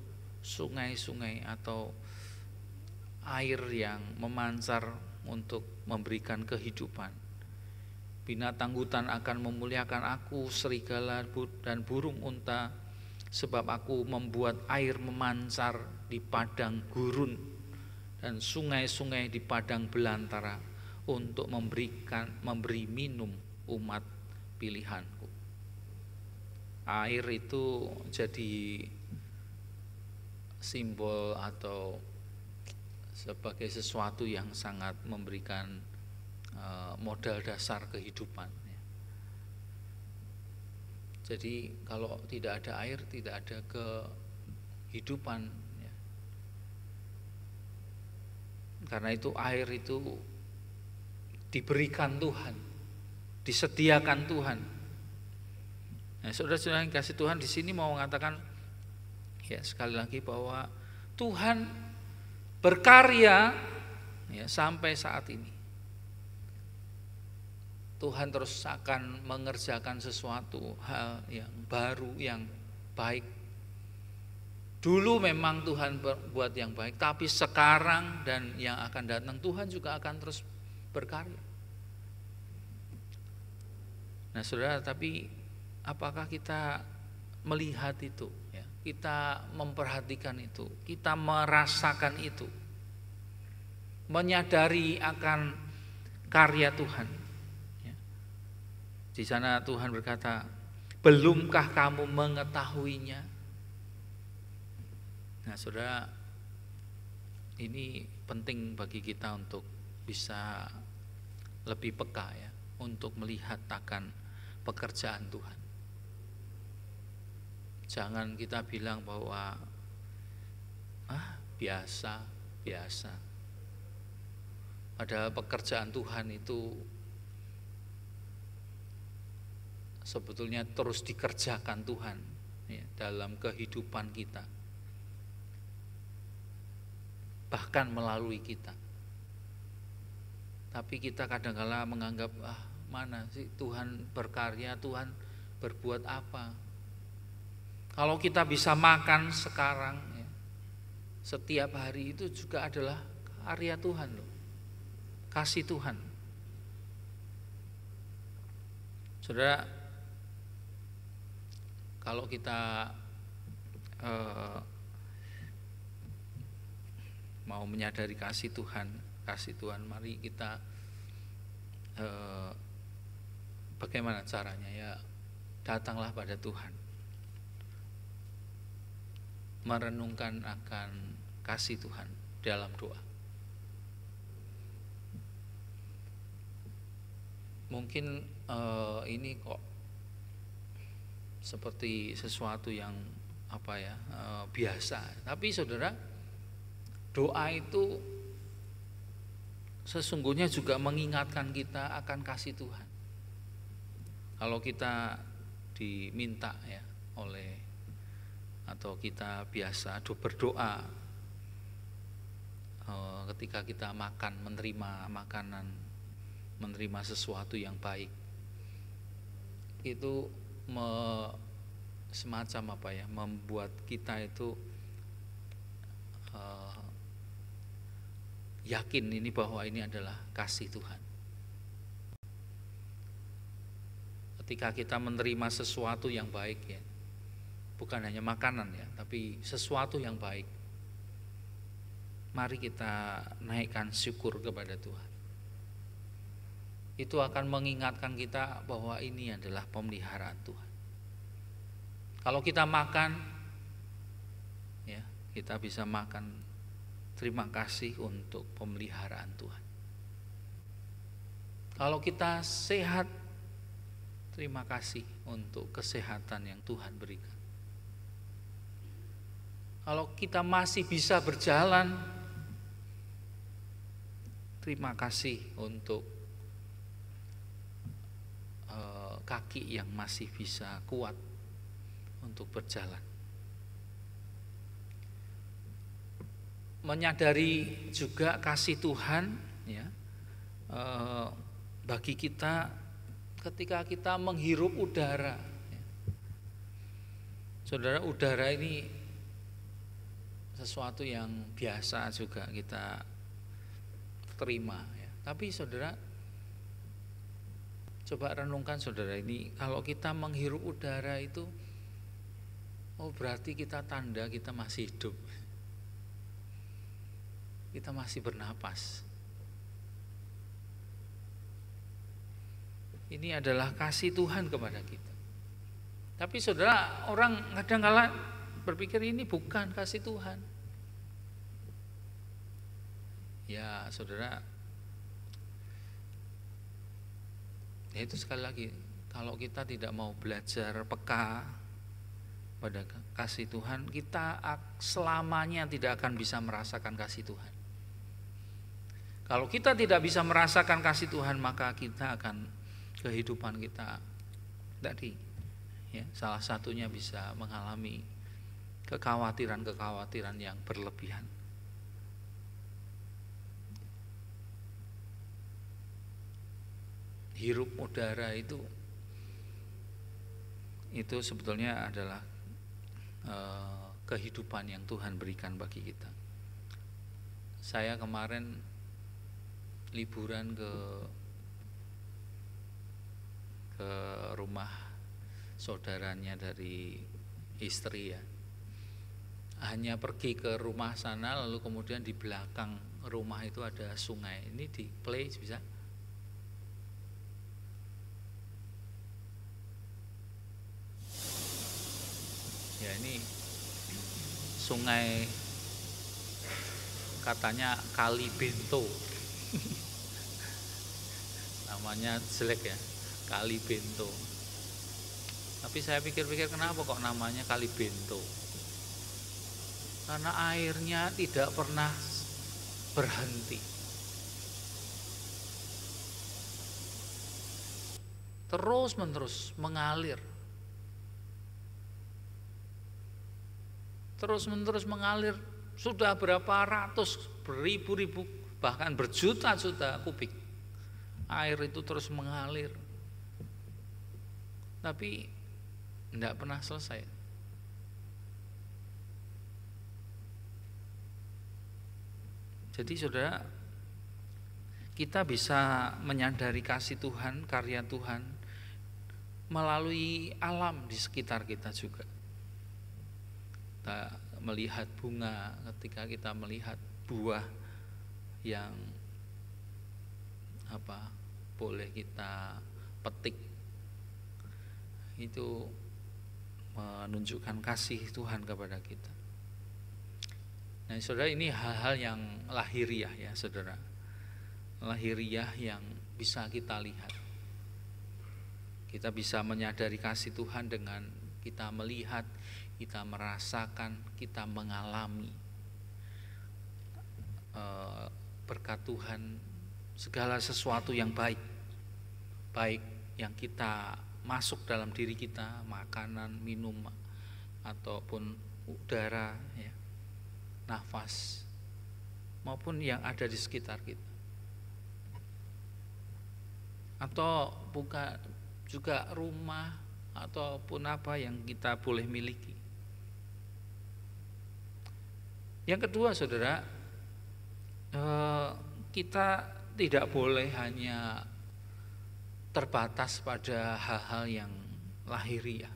sungai-sungai atau air yang memancar untuk memberikan kehidupan. Binatang hutan akan memuliakan aku, serigala dan burung unta, sebab aku membuat air memancar di padang gurun dan sungai-sungai di padang belantara untuk memberi minum umat pilihanku. Air itu jadi simbol atau sebagai sesuatu yang sangat memberikan modal dasar kehidupan. Jadi kalau tidak ada air, tidak ada kehidupan. Karena itu air itu diberikan Tuhan, disediakan Tuhan. Nah, saudara-saudara yang kasih Tuhan, di sini mau mengatakan ya sekali lagi bahwa Tuhan berkarya ya sampai saat ini. Tuhan terus akan mengerjakan sesuatu hal yang baru, yang baik. Dulu memang Tuhan buat yang baik, tapi sekarang dan yang akan datang Tuhan juga akan terus berkarya. Nah, saudara, tapi apakah kita melihat itu? Ya, kita memperhatikan itu, kita merasakan itu, menyadari akan karya Tuhan. Ya. Di sana Tuhan berkata, belumkah kamu mengetahuinya? Nah, saudara, ini penting bagi kita untuk bisa lebih peka ya, untuk melihat akan pekerjaan Tuhan. Jangan kita bilang bahwa biasa. Padahal pekerjaan Tuhan itu sebetulnya terus dikerjakan Tuhan ya, dalam kehidupan kita, bahkan melalui kita. Tapi kita kadang-kala menganggap mana sih Tuhan berkarya, Tuhan berbuat apa? Kalau kita bisa makan sekarang ya, setiap hari itu juga adalah karya Tuhan loh, kasih Tuhan. Saudara, kalau kita mau menyadari kasih Tuhan, mari kita bagaimana caranya ya, datanglah pada Tuhan, merenungkan akan kasih Tuhan dalam doa. Mungkin ini kok seperti sesuatu yang biasa, tapi saudara, doa itu sesungguhnya juga mengingatkan kita akan kasih Tuhan. Kalau kita diminta ya atau kita biasa berdoa ketika kita makan, menerima makanan, menerima sesuatu yang baik, itu semacam membuat kita itu yakin ini bahwa ini adalah kasih Tuhan. Ketika kita menerima sesuatu yang baik ya, bukan hanya makanan ya, tapi sesuatu yang baik, mari kita naikkan syukur kepada Tuhan. Itu akan mengingatkan kita bahwa ini adalah pemeliharaan Tuhan. Kalau kita makan ya, kita bisa makan terima kasih untuk pemeliharaan Tuhan. Kalau kita sehat, terima kasih untuk kesehatan yang Tuhan berikan. Kalau kita masih bisa berjalan, terima kasih untuk kaki yang masih bisa kuat untuk berjalan. Menyadari juga kasih Tuhan ya, bagi kita ketika kita menghirup udara ya. Saudara, udara ini sesuatu yang biasa juga kita terima ya. Tapi saudara, coba renungkan saudara, ini kalau kita menghirup udara itu, oh berarti kita tanda kita masih hidup, kita masih bernapas. Ini adalah kasih Tuhan kepada kita. Tapi saudara, orang kadang-kala berpikir ini bukan kasih Tuhan. Ya saudara, ya itu sekali lagi, kalau kita tidak mau belajar peka pada kasih Tuhan, kita selamanya tidak akan bisa merasakan kasih Tuhan. Kalau kita tidak bisa merasakan kasih Tuhan, maka kita akan, kehidupan kita tadi ya, salah satunya bisa mengalami kekhawatiran yang berlebihan. Hirup udara itu sebetulnya adalah kehidupan yang Tuhan berikan bagi kita. Saya kemarin liburan ke rumah saudaranya dari istri ya. Hanya pergi ke rumah sana, lalu kemudian di belakang rumah itu ada sungai. Ini di play bisa? Ya, ini sungai, katanya Kali Bento. Namanya jelek ya, Kali Bento. Tapi saya pikir-pikir, kenapa kok namanya Kali Bento? Karena airnya tidak pernah berhenti. Terus-menerus mengalir. Terus-menerus mengalir, sudah berapa ratus, beribu-ribu, bahkan berjuta-juta kubik. Air itu terus mengalir. Tapi tidak pernah selesai. Jadi saudara, kita bisa menyadari kasih Tuhan, karya Tuhan melalui alam di sekitar kita juga. Kita melihat bunga, ketika kita melihat buah yang boleh kita petik, itu menunjukkan kasih Tuhan kepada kita. Nah saudara, ini hal-hal yang lahiriah ya saudara, lahiriah yang bisa kita lihat. Kita bisa menyadari kasih Tuhan dengan kita melihat, kita merasakan, kita mengalami berkat Tuhan, segala sesuatu yang baik yang kita masuk dalam diri kita, makanan, minum, ataupun udara ya, nafas, maupun yang ada di sekitar kita. Atau bukan juga rumah ataupun apa yang kita boleh miliki. Yang kedua saudara, kita tidak boleh hanya terbatas pada hal-hal yang lahiriah.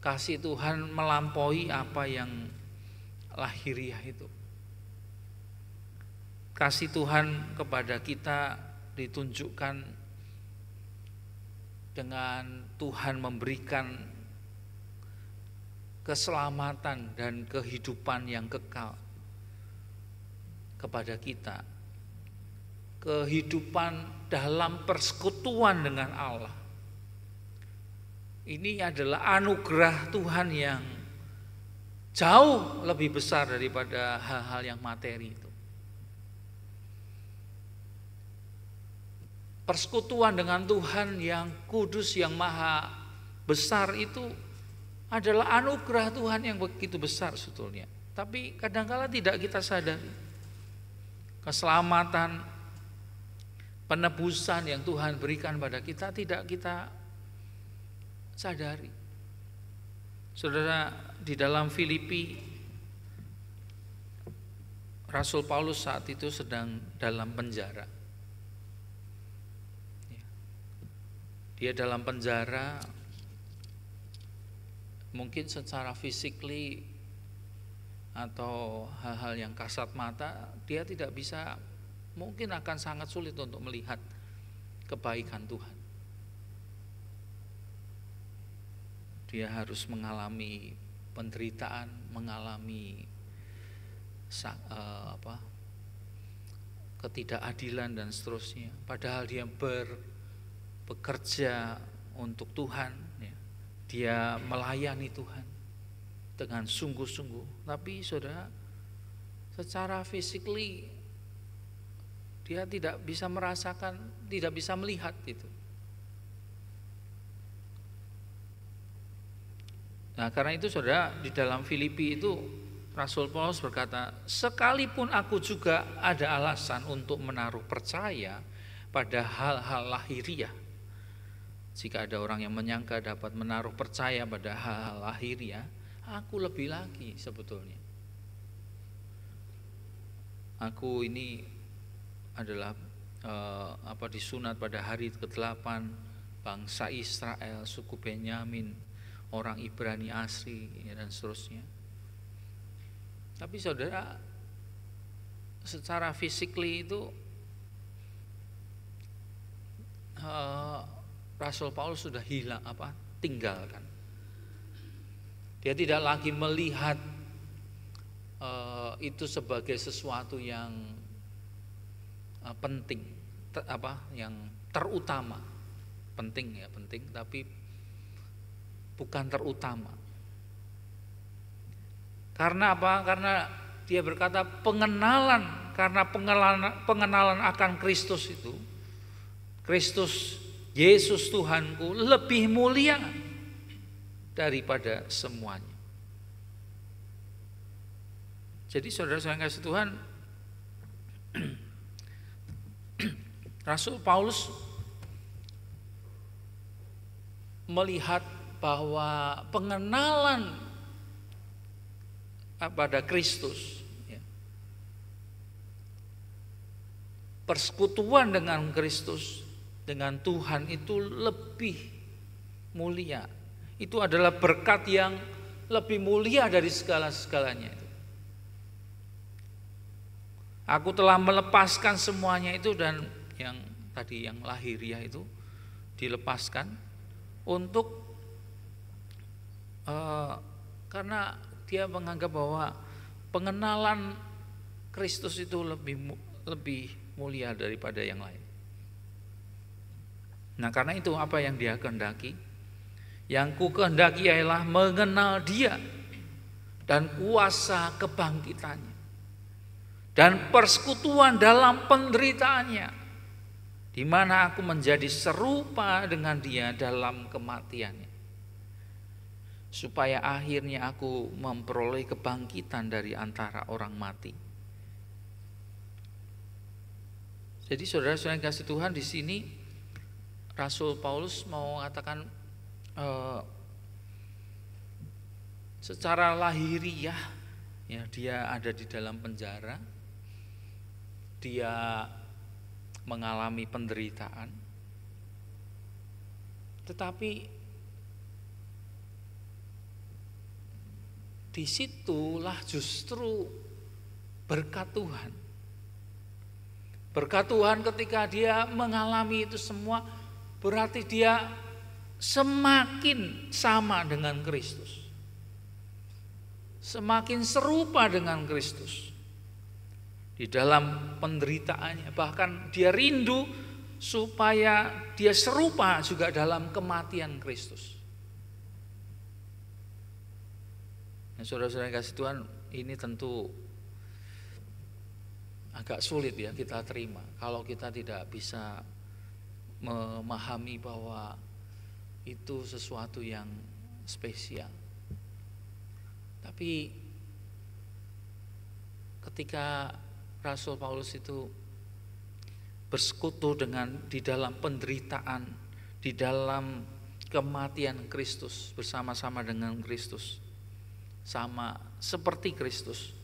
Kasih Tuhan melampaui apa yang lahiriah itu. Kasih Tuhan kepada kita ditunjukkan dengan Tuhan memberikan keselamatan dan kehidupan yang kekal kepada kita. Kehidupan dalam persekutuan dengan Allah. Ini adalah anugerah Tuhan yang jauh lebih besar daripada hal-hal yang materi itu. Persekutuan dengan Tuhan yang kudus, yang maha besar itu adalah anugerah Tuhan yang begitu besar sebetulnya. Tapi kadang-kala tidak kita sadari. Keselamatan, penebusan yang Tuhan berikan pada kita tidak kita sadari. Saudara, di dalam Filipi Rasul Paulus saat itu sedang dalam penjara. Dia dalam penjara, mungkin secara physically atau hal-hal yang kasat mata dia tidak bisa, mungkin akan sangat sulit untuk melihat kebaikan Tuhan. Dia harus mengalami penderitaan, mengalami ketidakadilan dan seterusnya. Padahal dia bekerja untuk Tuhan, ya. Dia melayani Tuhan dengan sungguh-sungguh. Tapi saudara, secara physically dia tidak bisa merasakan, tidak bisa melihat itu. Nah, karena itu saudara, di dalam Filipi itu Rasul Paulus berkata, sekalipun aku juga ada alasan untuk menaruh percaya pada hal-hal lahiriah. Jika ada orang yang menyangka dapat menaruh percaya pada hal-hal lahiriah, aku lebih lagi sebetulnya. Aku ini adalah disunat pada hari ke-8, bangsa Israel, suku Benyamin, orang Ibrani asli, dan seterusnya. Tapi saudara, secara physically itu Rasul Paulus sudah hilang, tinggalkan. Dia tidak lagi melihat itu sebagai sesuatu yang penting, yang terutama. Penting, tapi bukan terutama. Karena apa? Karena dia berkata pengenalan akan Kristus itu, Kristus Yesus Tuhanku lebih mulia daripada semuanya. Jadi saudara-saudara yang kasih Tuhan, Rasul Paulus melihat bahwa pengenalan pada Kristus, ya, persekutuan dengan Kristus, dengan Tuhan itu lebih mulia. Itu adalah berkat yang lebih mulia dari segala-segalanya. Aku telah melepaskan semuanya itu, dan yang tadi yang lahiriah itu dilepaskan untuk karena dia menganggap bahwa pengenalan Kristus itu lebih mulia daripada yang lain. Nah, karena itu apa yang dia kehendaki? Yang ku kehendaki ialah mengenal Dia dan kuasa kebangkitannya dan persekutuan dalam penderitaannya, di mana aku menjadi serupa dengan Dia dalam kematiannya, supaya akhirnya aku memperoleh kebangkitan dari antara orang mati. Jadi saudara-saudara yang kasih Tuhan, di sini Rasul Paulus mau mengatakan secara lahiriah, ya, dia ada di dalam penjara, dia mengalami penderitaan, tetapi disitulah justru berkat Tuhan. Berkat Tuhan ketika dia mengalami itu semua, berarti dia semakin sama dengan Kristus, semakin serupa dengan Kristus di dalam penderitaannya. Bahkan dia rindu supaya dia serupa juga dalam kematian Kristus. Nah, saudara-saudara yang kasih Tuhan, ini tentu agak sulit ya kita terima kalau kita tidak bisa memahami bahwa itu sesuatu yang spesial. Tapi ketika Rasul Paulus itu bersekutu di dalam penderitaan, di dalam kematian Kristus, bersama-sama dengan Kristus, sama seperti Kristus,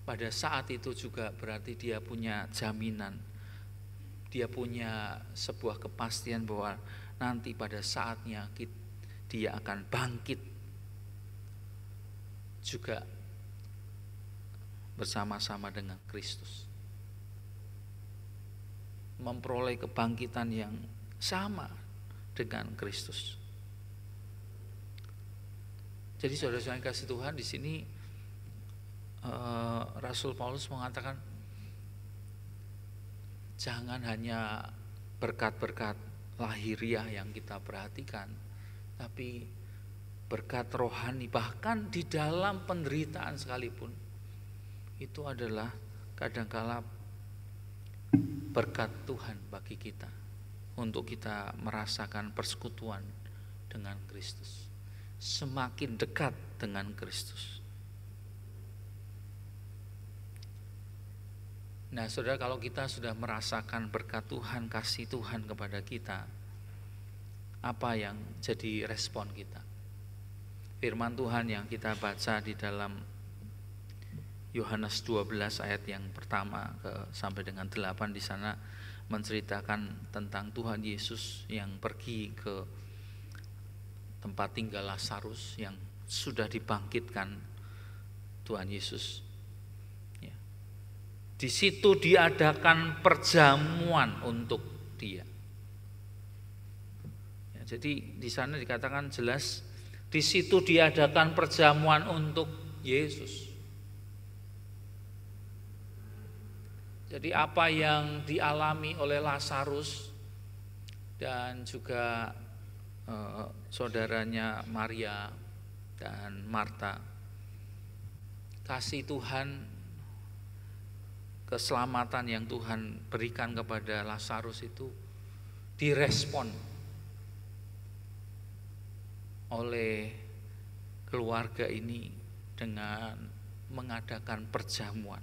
pada saat itu juga berarti dia punya jaminan, dia punya sebuah kepastian bahwa nanti pada saatnya dia akan bangkit juga bersama-sama dengan Kristus, memperoleh kebangkitan yang sama dengan Kristus. Jadi saudara-saudara yang kasih Tuhan, di sini Rasul Paulus mengatakan jangan hanya berkat-berkat lahiriah yang kita perhatikan, tapi berkat rohani, bahkan di dalam penderitaan sekalipun, itu adalah kadangkala berkat Tuhan bagi kita untuk kita merasakan persekutuan dengan Kristus, semakin dekat dengan Kristus. Nah, saudara, kalau kita sudah merasakan berkat Tuhan, kasih Tuhan kepada kita, apa yang jadi respon kita? Firman Tuhan yang kita baca di dalam Yohanes 12 ayat yang pertama sampai dengan 8, di sana menceritakan tentang Tuhan Yesus yang pergi ke tempat tinggal Lazarus yang sudah dibangkitkan Tuhan Yesus. Di situ diadakan perjamuan untuk dia. Ya, jadi di sana dikatakan jelas, di situ diadakan perjamuan untuk Yesus. Jadi apa yang dialami oleh Lazarus dan juga saudaranya Maria dan Marta, kasih Tuhan, keselamatan yang Tuhan berikan kepada Lazarus itu direspon oleh keluarga ini dengan mengadakan perjamuan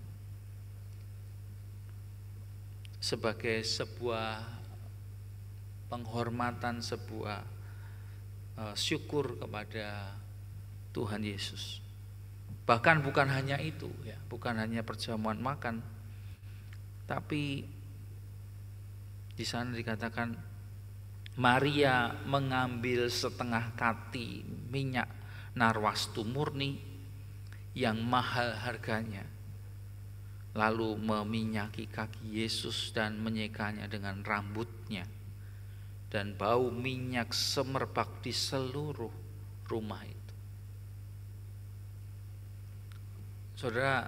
sebagai sebuah penghormatan, sebuah syukur kepada Tuhan Yesus. Bahkan bukan hanya itu ya, bukan hanya perjamuan makan, tapi di sana dikatakan Maria mengambil setengah kati minyak narwastu murni yang mahal harganya, lalu meminyaki kaki Yesus dan menyekanya dengan rambutnya, dan bau minyak semerbak di seluruh rumah itu. Saudara,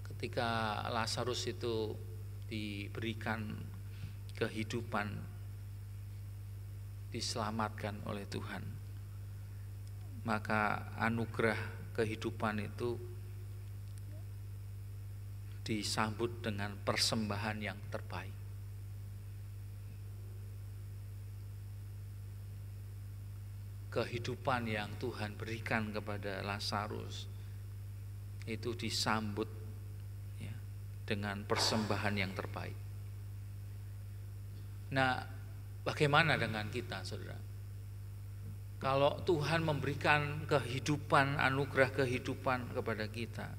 ketika Lazarus itu diberikan kehidupan, diselamatkan oleh Tuhan, maka anugerah kehidupan itu disambut dengan persembahan yang terbaik. Kehidupan yang Tuhan berikan kepada Lazarus itu disambut dengan persembahan yang terbaik. Nah, bagaimana dengan kita, saudara? Kalau Tuhan memberikan kehidupan, anugerah kehidupan kepada kita,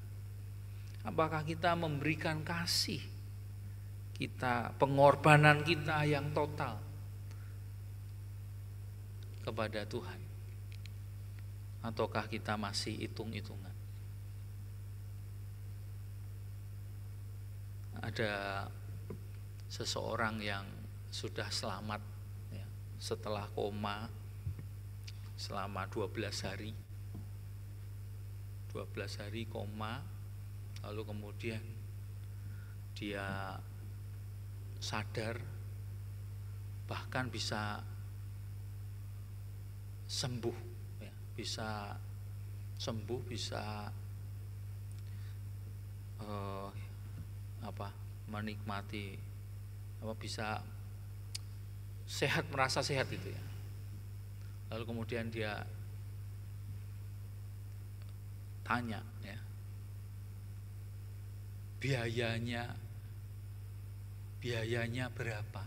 apakah kita memberikan kasih kita, pengorbanan kita yang total kepada Tuhan? Ataukah kita masih hitung-hitungan? Ada seseorang yang sudah selamat ya, setelah koma selama 12 hari koma, lalu kemudian dia sadar, bahkan bisa sembuh ya, bisa sembuh, bisa menikmati, bisa sehat, merasa sehat itu ya. Lalu kemudian dia tanya ya, biayanya berapa?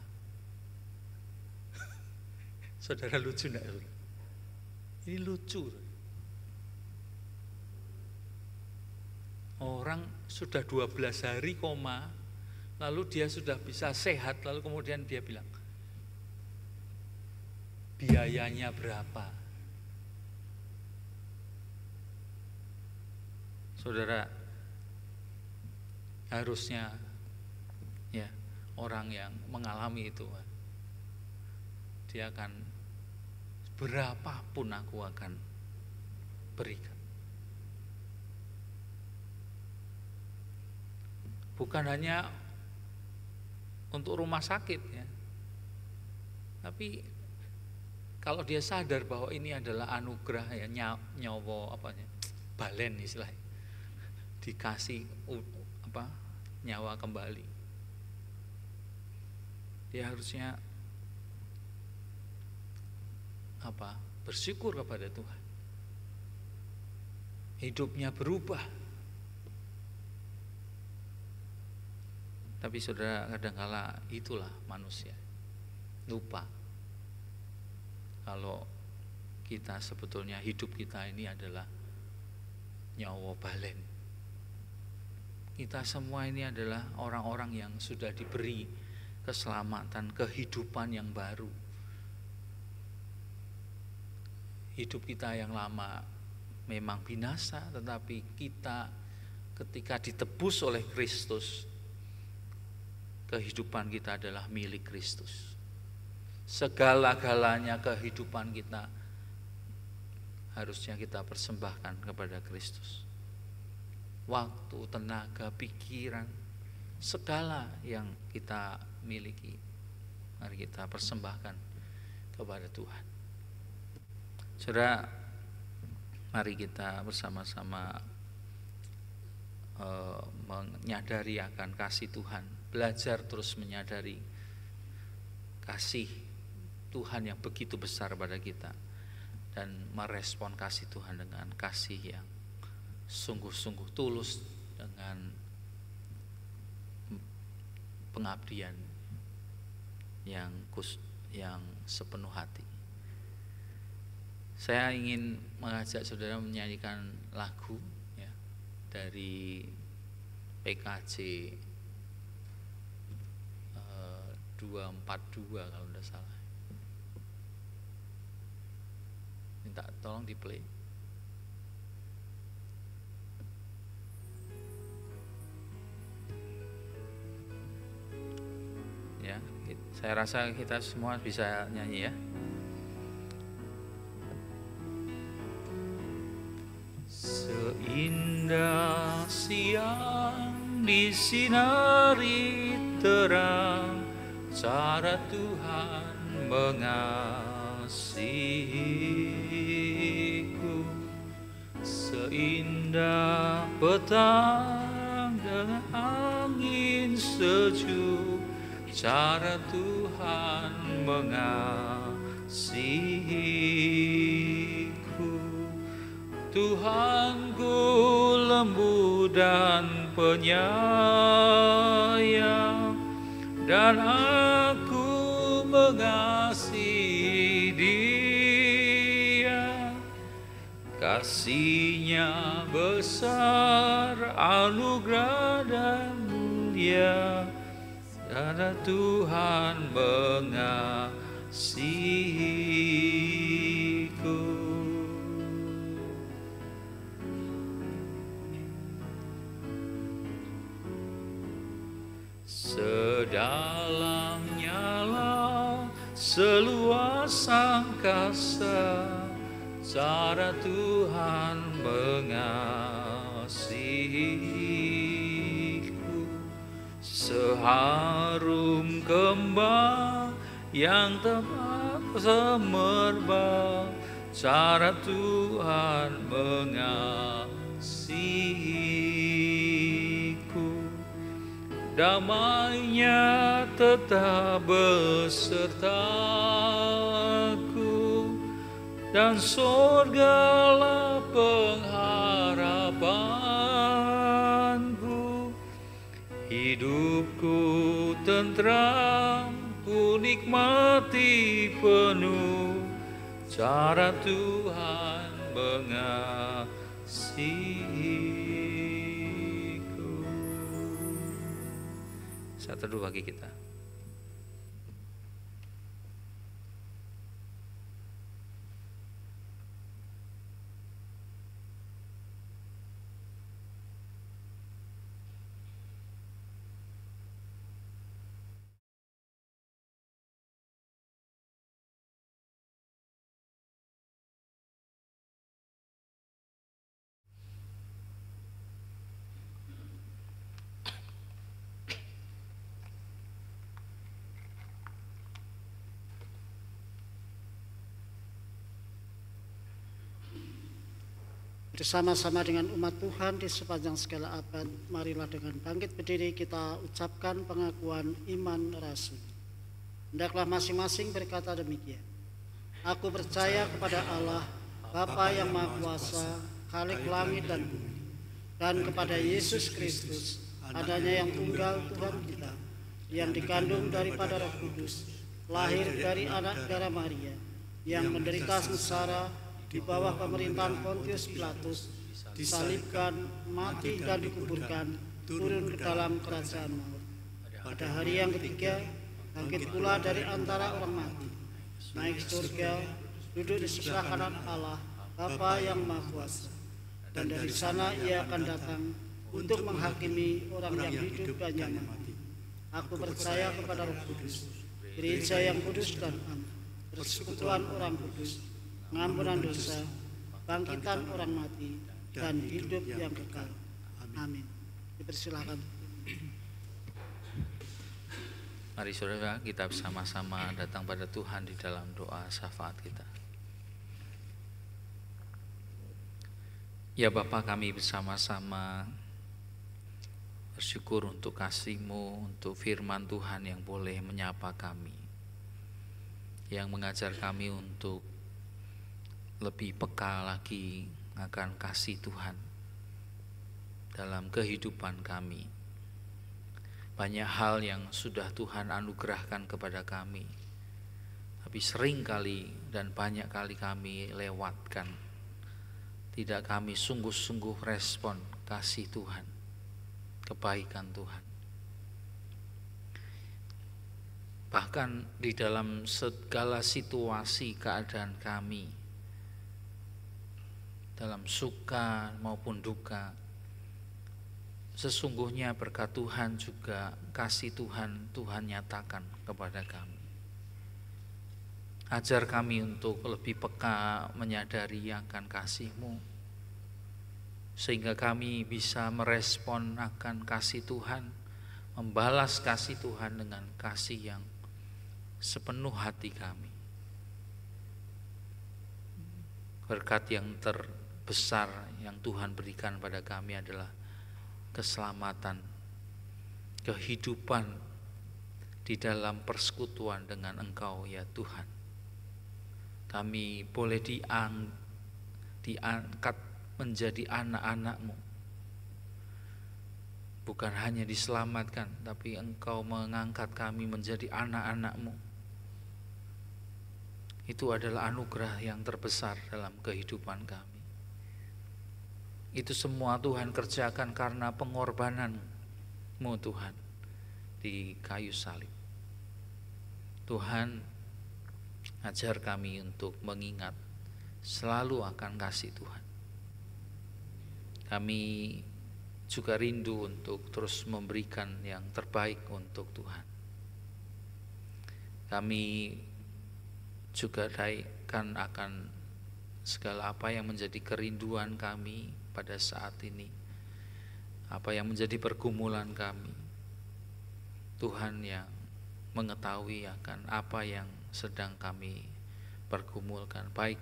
Saudara, lucu enggak? Ini lucu. orang sudah 12 hari koma, lalu dia sudah bisa sehat, lalu kemudian dia bilang, biayanya berapa? Saudara, harusnya ya orang yang mengalami itu, dia akan berapapun aku akan berikan. Bukan hanya untuk rumah sakit ya, tapi kalau dia sadar bahwa ini adalah anugerah ya, nyawa balen istilahnya, dikasih nyawa kembali, dia harusnya bersyukur kepada Tuhan. Hidupnya berubah. Tapi saudara, kadangkala itulah manusia, lupa kalau kita sebetulnya hidup kita ini adalah nyawa balen. Kita semua ini adalah orang-orang yang sudah diberi keselamatan, kehidupan yang baru. Hidup kita yang lama memang binasa, tetapi kita ketika ditebus oleh Kristus, kehidupan kita adalah milik Kristus. Segala-galanya kehidupan kita harusnya kita persembahkan kepada Kristus. Waktu, tenaga, pikiran, segala yang kita miliki, mari kita persembahkan kepada Tuhan. Saudara, mari kita bersama-sama menyadari akan kasih Tuhan, belajar terus menyadari kasih Tuhan yang begitu besar pada kita, dan merespon kasih Tuhan dengan kasih yang sungguh-sungguh tulus, dengan pengabdian yang sepenuh hati. Saya ingin mengajak saudara menyanyikan lagu ya, dari PKJ 242 kalau tidak salah. Minta tolong di play. Ya, saya rasa kita semua bisa nyanyi ya. Seindah siang disinari terang, cara Tuhan mengasihiku. Seindah petang dengan angin sejuk, cara Tuhan mengasihiku. Tuhanku lembut dan penyayang, dan aku mengasihi Dia. Kasih-Nya besar, anugerah dan mulia, karena Tuhan mengasihiku. Sedalamnya laut, seluas angkasa, cara Tuhan mengasihiku. Seharum kembang yang tepat semerbak, cara Tuhan mengasihiku. Damai-Nya tetap besertaku, dan surgalah pengharapanku. Hidupku tentram, ku nikmati penuh, cara Tuhan mengasihiku. Saat teduh bagi kita. Bersama-sama dengan umat Tuhan di sepanjang segala abad, marilah dengan bangkit berdiri kita ucapkan pengakuan iman rasul. Hendaklah masing-masing berkata demikian. Aku percaya kepada Allah, Bapa yang Maha Kuasa, Khalik langit dan bumi, dan kepada Yesus Kristus, adanya yang tunggal Tuhan kita, yang dikandung daripada Roh Kudus, lahir dari anak darah Maria, yang menderita sengsara di bawah pemerintahan Pontius Pilatus, disalibkan, mati dan dikuburkan, turun ke dalam kerajaan maut. Pada hari yang ketiga, bangkit pula dari antara orang mati, naik ke surga, duduk di sebelah kanan Allah, Bapa yang Maha Kuasa. Dan dari sana ia akan datang untuk menghakimi orang yang hidup dan yang mati. Aku percaya kepada Roh Kudus, gereja yang kudus dan aman, persekutuan orang kudus, pengampunan dosa, bangkitan orang mati, dan hidup yang kekal. Amin. Dipersilakan. Mari saudara, kita bersama-sama datang pada Tuhan di dalam doa syafaat kita. Ya Bapa, kami bersama-sama bersyukur untuk kasih-Mu, untuk firman Tuhan yang boleh menyapa kami, yang mengajar kami untuk lebih peka lagi akan kasih Tuhan dalam kehidupan kami. Banyak hal yang sudah Tuhan anugerahkan kepada kami, tapi sering kali dan banyak kali kami lewatkan. Tidak kami sungguh-sungguh respon kasih Tuhan, kebaikan Tuhan. Bahkan di dalam segala situasi keadaan kami, dalam suka maupun duka, sesungguhnya berkat Tuhan juga kasih Tuhan nyatakan kepada kami. Ajar kami untuk lebih peka menyadari akan kasih-Mu, sehingga kami bisa merespon akan kasih Tuhan, membalas kasih Tuhan dengan kasih yang sepenuh hati kami. Berkat yang terbesar yang Tuhan berikan pada kami adalah keselamatan, kehidupan di dalam persekutuan dengan Engkau ya Tuhan. Kami boleh diangkat menjadi anak-anak-Mu. Bukan hanya diselamatkan, tapi Engkau mengangkat kami menjadi anak-anak-Mu. Itu adalah anugerah yang terbesar dalam kehidupan kami. Itu semua Tuhan kerjakan karena pengorbanan-Mu Tuhan di kayu salib. Tuhan, ajar kami untuk mengingat selalu akan kasih Tuhan. Kami juga rindu untuk terus memberikan yang terbaik untuk Tuhan. Kami juga daikan akan segala apa yang menjadi kerinduan kami pada saat ini, apa yang menjadi pergumulan kami. Tuhan yang mengetahui akan apa yang sedang kami pergumulkan, baik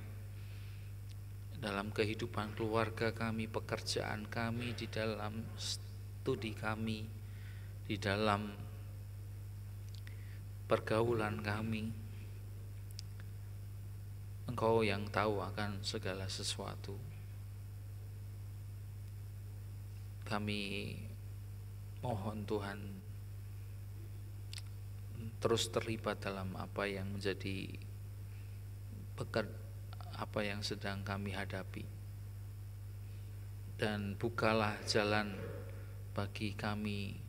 dalam kehidupan keluarga kami, pekerjaan kami, di dalam studi kami, di dalam pergaulan kami. Engkau yang tahu akan segala sesuatu. Kami mohon Tuhan terus terlibat dalam apa yang menjadi apa yang sedang kami hadapi, dan bukalah jalan bagi kami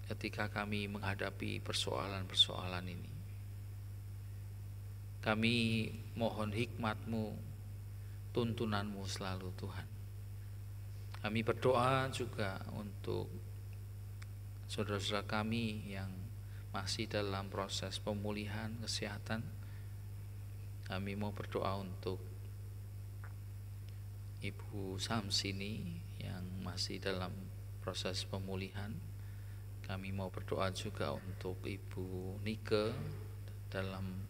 ketika kami menghadapi persoalan-persoalan ini. Kami mohon hikmat-Mu, tuntunan-Mu selalu Tuhan. Kami berdoa juga untuk saudara-saudara kami yang masih dalam proses pemulihan kesehatan. Kami mau berdoa untuk Ibu Samsini yang masih dalam proses pemulihan. Kami mau berdoa juga untuk Ibu Nike dalam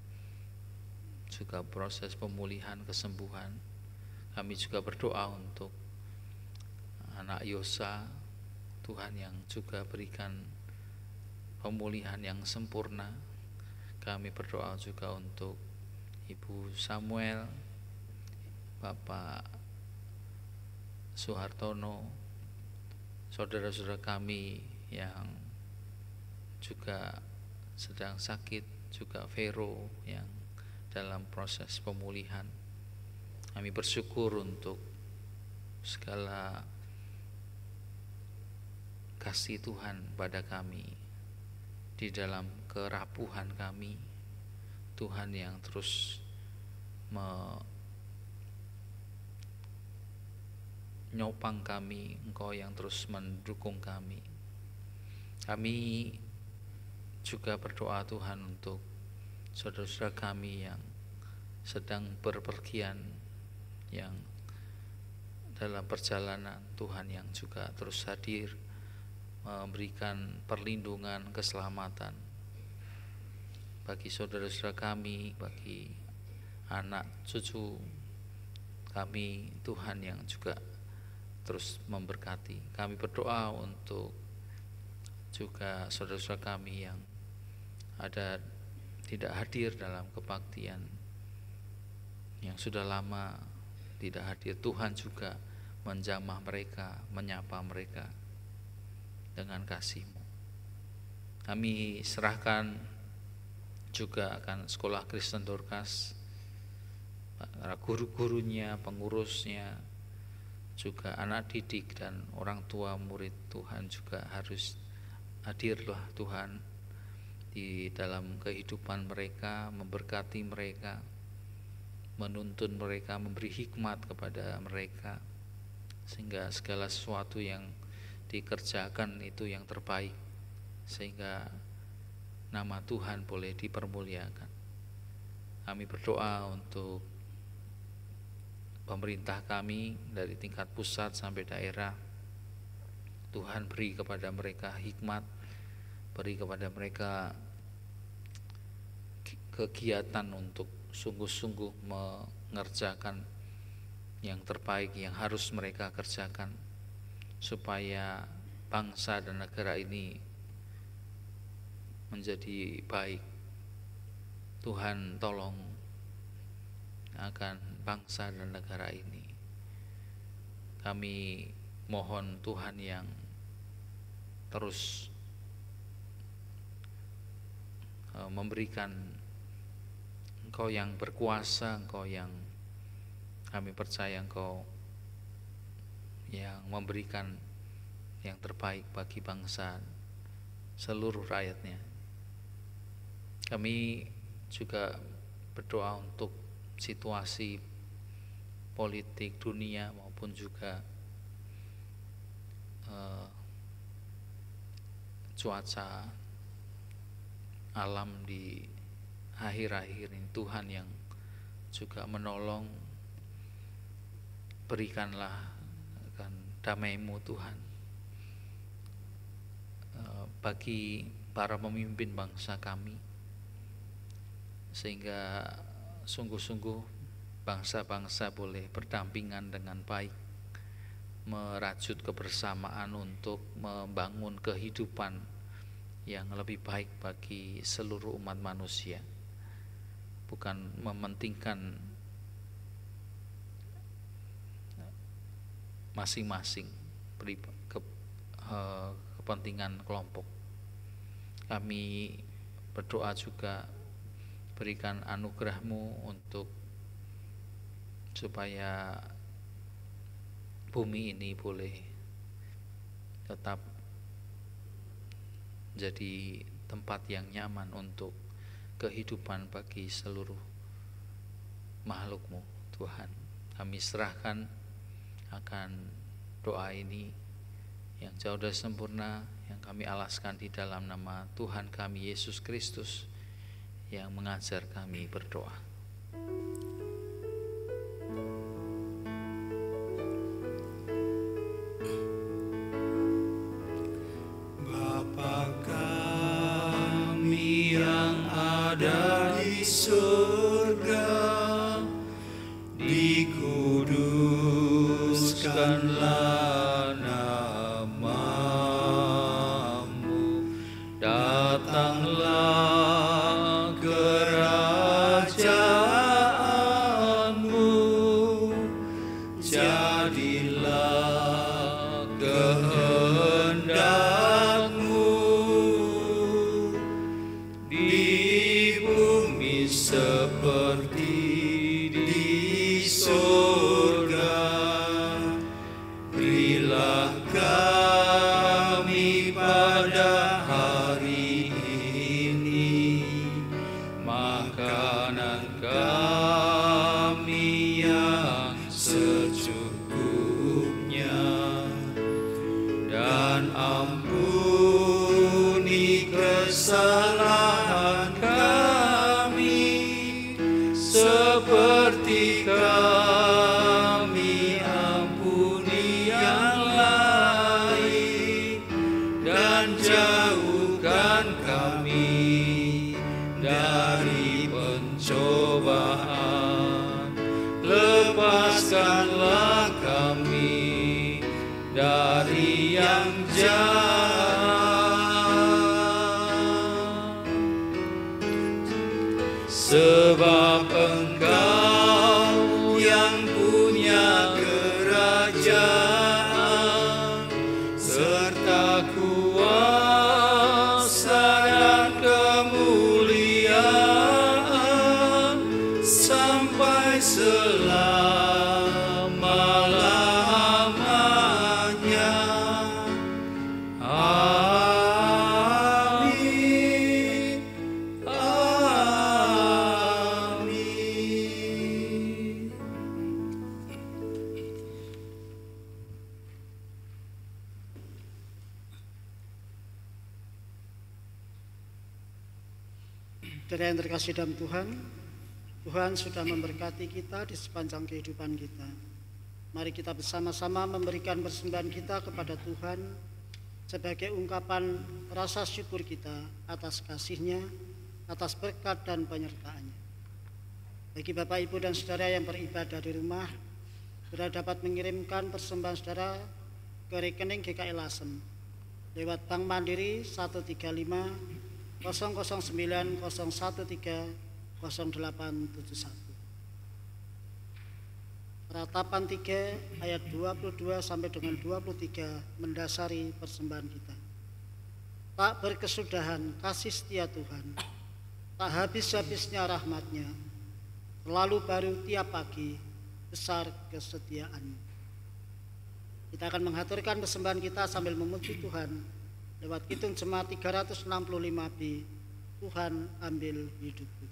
juga proses pemulihan kesembuhan. Kami juga berdoa untuk anak Yosa, Tuhan yang juga berikan pemulihan yang sempurna. Kami berdoa juga untuk Ibu Samuel, Bapak Suhartono, saudara-saudara kami yang juga sedang sakit, juga Vero yang dalam proses pemulihan. Kami bersyukur untuk segala kasih Tuhan pada kami di dalam kerapuhan kami. Tuhan yang terus menyopang kami, Engkau yang terus mendukung kami. Kami juga berdoa Tuhan untuk saudara-saudara kami yang sedang berpergian, yang dalam perjalanan, Tuhan yang juga terus hadir memberikan perlindungan, keselamatan bagi saudara-saudara kami, bagi anak cucu kami, Tuhan yang juga terus memberkati. Kami berdoa untuk juga saudara-saudara kami yang tidak hadir dalam kebaktian, yang sudah lama tidak hadir. Tuhan juga menjamah mereka, menyapa mereka dengan kasih-Mu. Kami serahkan juga akan sekolah Kristen Dorcas, para guru-gurunya, pengurusnya, juga anak didik dan orang tua murid. Tuhan juga harus hadirlah Tuhan di dalam kehidupan mereka, memberkati mereka, menuntun mereka, memberi hikmat kepada mereka, sehingga segala sesuatu yang dikerjakan itu yang terbaik, sehingga nama Tuhan boleh dipermuliakan. Kami berdoa untuk pemerintah kami dari tingkat pusat sampai daerah. Tuhan beri kepada mereka hikmat, beri kepada mereka kegiatan untuk sungguh-sungguh mengerjakan yang terbaik yang harus mereka kerjakan, supaya bangsa dan negara ini menjadi baik. Tuhan tolong akan bangsa dan negara ini. Kami mohon Tuhan yang terus memberikan, Engkau yang berkuasa, Engkau yang kami percaya, Engkau yang memberikan yang terbaik bagi bangsa, seluruh rakyatnya. Kami juga berdoa untuk situasi politik dunia maupun juga cuaca alam di akhir-akhir ini. Tuhan yang juga menolong, berikanlah akan damai-Mu Tuhan bagi para pemimpin bangsa kami, sehingga sungguh-sungguh bangsa-bangsa boleh berdampingan dengan baik, merajut kebersamaan untuk membangun kehidupan yang lebih baik bagi seluruh umat manusia, bukan mementingkan masing-masing kepentingan kelompok. Kami berdoa juga berikan anugerah-Mu untuk supaya bumi ini boleh tetap menjadi tempat yang nyaman untuk kehidupan bagi seluruh makhluk-Mu Tuhan. Kami serahkan akan doa ini yang jauh dari sempurna, yang kami alaskan di dalam nama Tuhan kami Yesus Kristus yang mengajar kami berdoa. Bapa kami yang ada di surga, dikuduskanlah nama-Mu, datanglah kerajaan-Mu, jadilah kehendak-Mu di bumi seperti di surga. Berilah kami pada hari ini makanan kami yang secukupnya, dan ampuni kesalahan kami seperti kami ampuni yang lain, dan jauhkan kami dari pencobaan, lepaskanlah kami dari yang jahat, sebab Engkau yang punya kerajaan serta kuasa dan kemuliaan sampai selama-lamanya. Amin. Amin. Saudara yang terkasih dalam Tuhan, Tuhan sudah memberkati kita di sepanjang kehidupan kita. Mari kita bersama-sama memberikan persembahan kita kepada Tuhan sebagai ungkapan rasa syukur kita atas kasih-Nya, atas berkat dan penyertaan-Nya. Bagi Bapak, Ibu, dan saudara yang beribadah di rumah, saudara dapat mengirimkan persembahan saudara ke rekening GKI Lasem lewat Bank Mandiri 135 009 013 0871. Ratapan 3 ayat 22 sampai dengan 23 mendasari persembahan kita. Tak berkesudahan kasih setia Tuhan, tak habis-habisnya rahmat-Nya, selalu baru tiap pagi, besar kesetiaan-Mu. Kita akan mengaturkan persembahan kita sambil memuji Tuhan lewat Kidung Jemaat 365B, Tuhan ambil hidupku.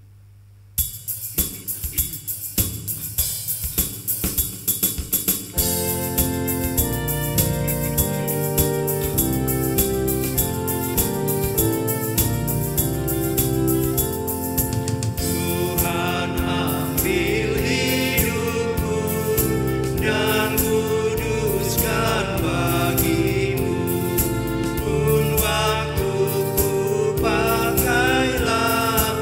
Pakailah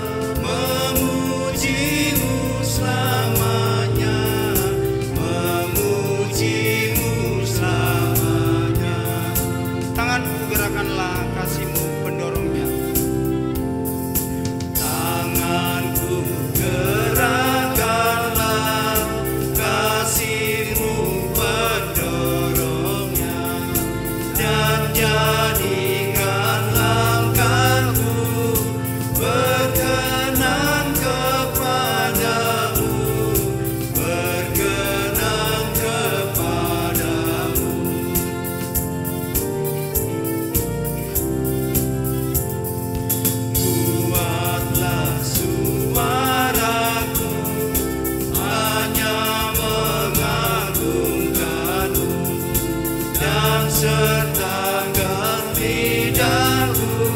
Sertakan lidahku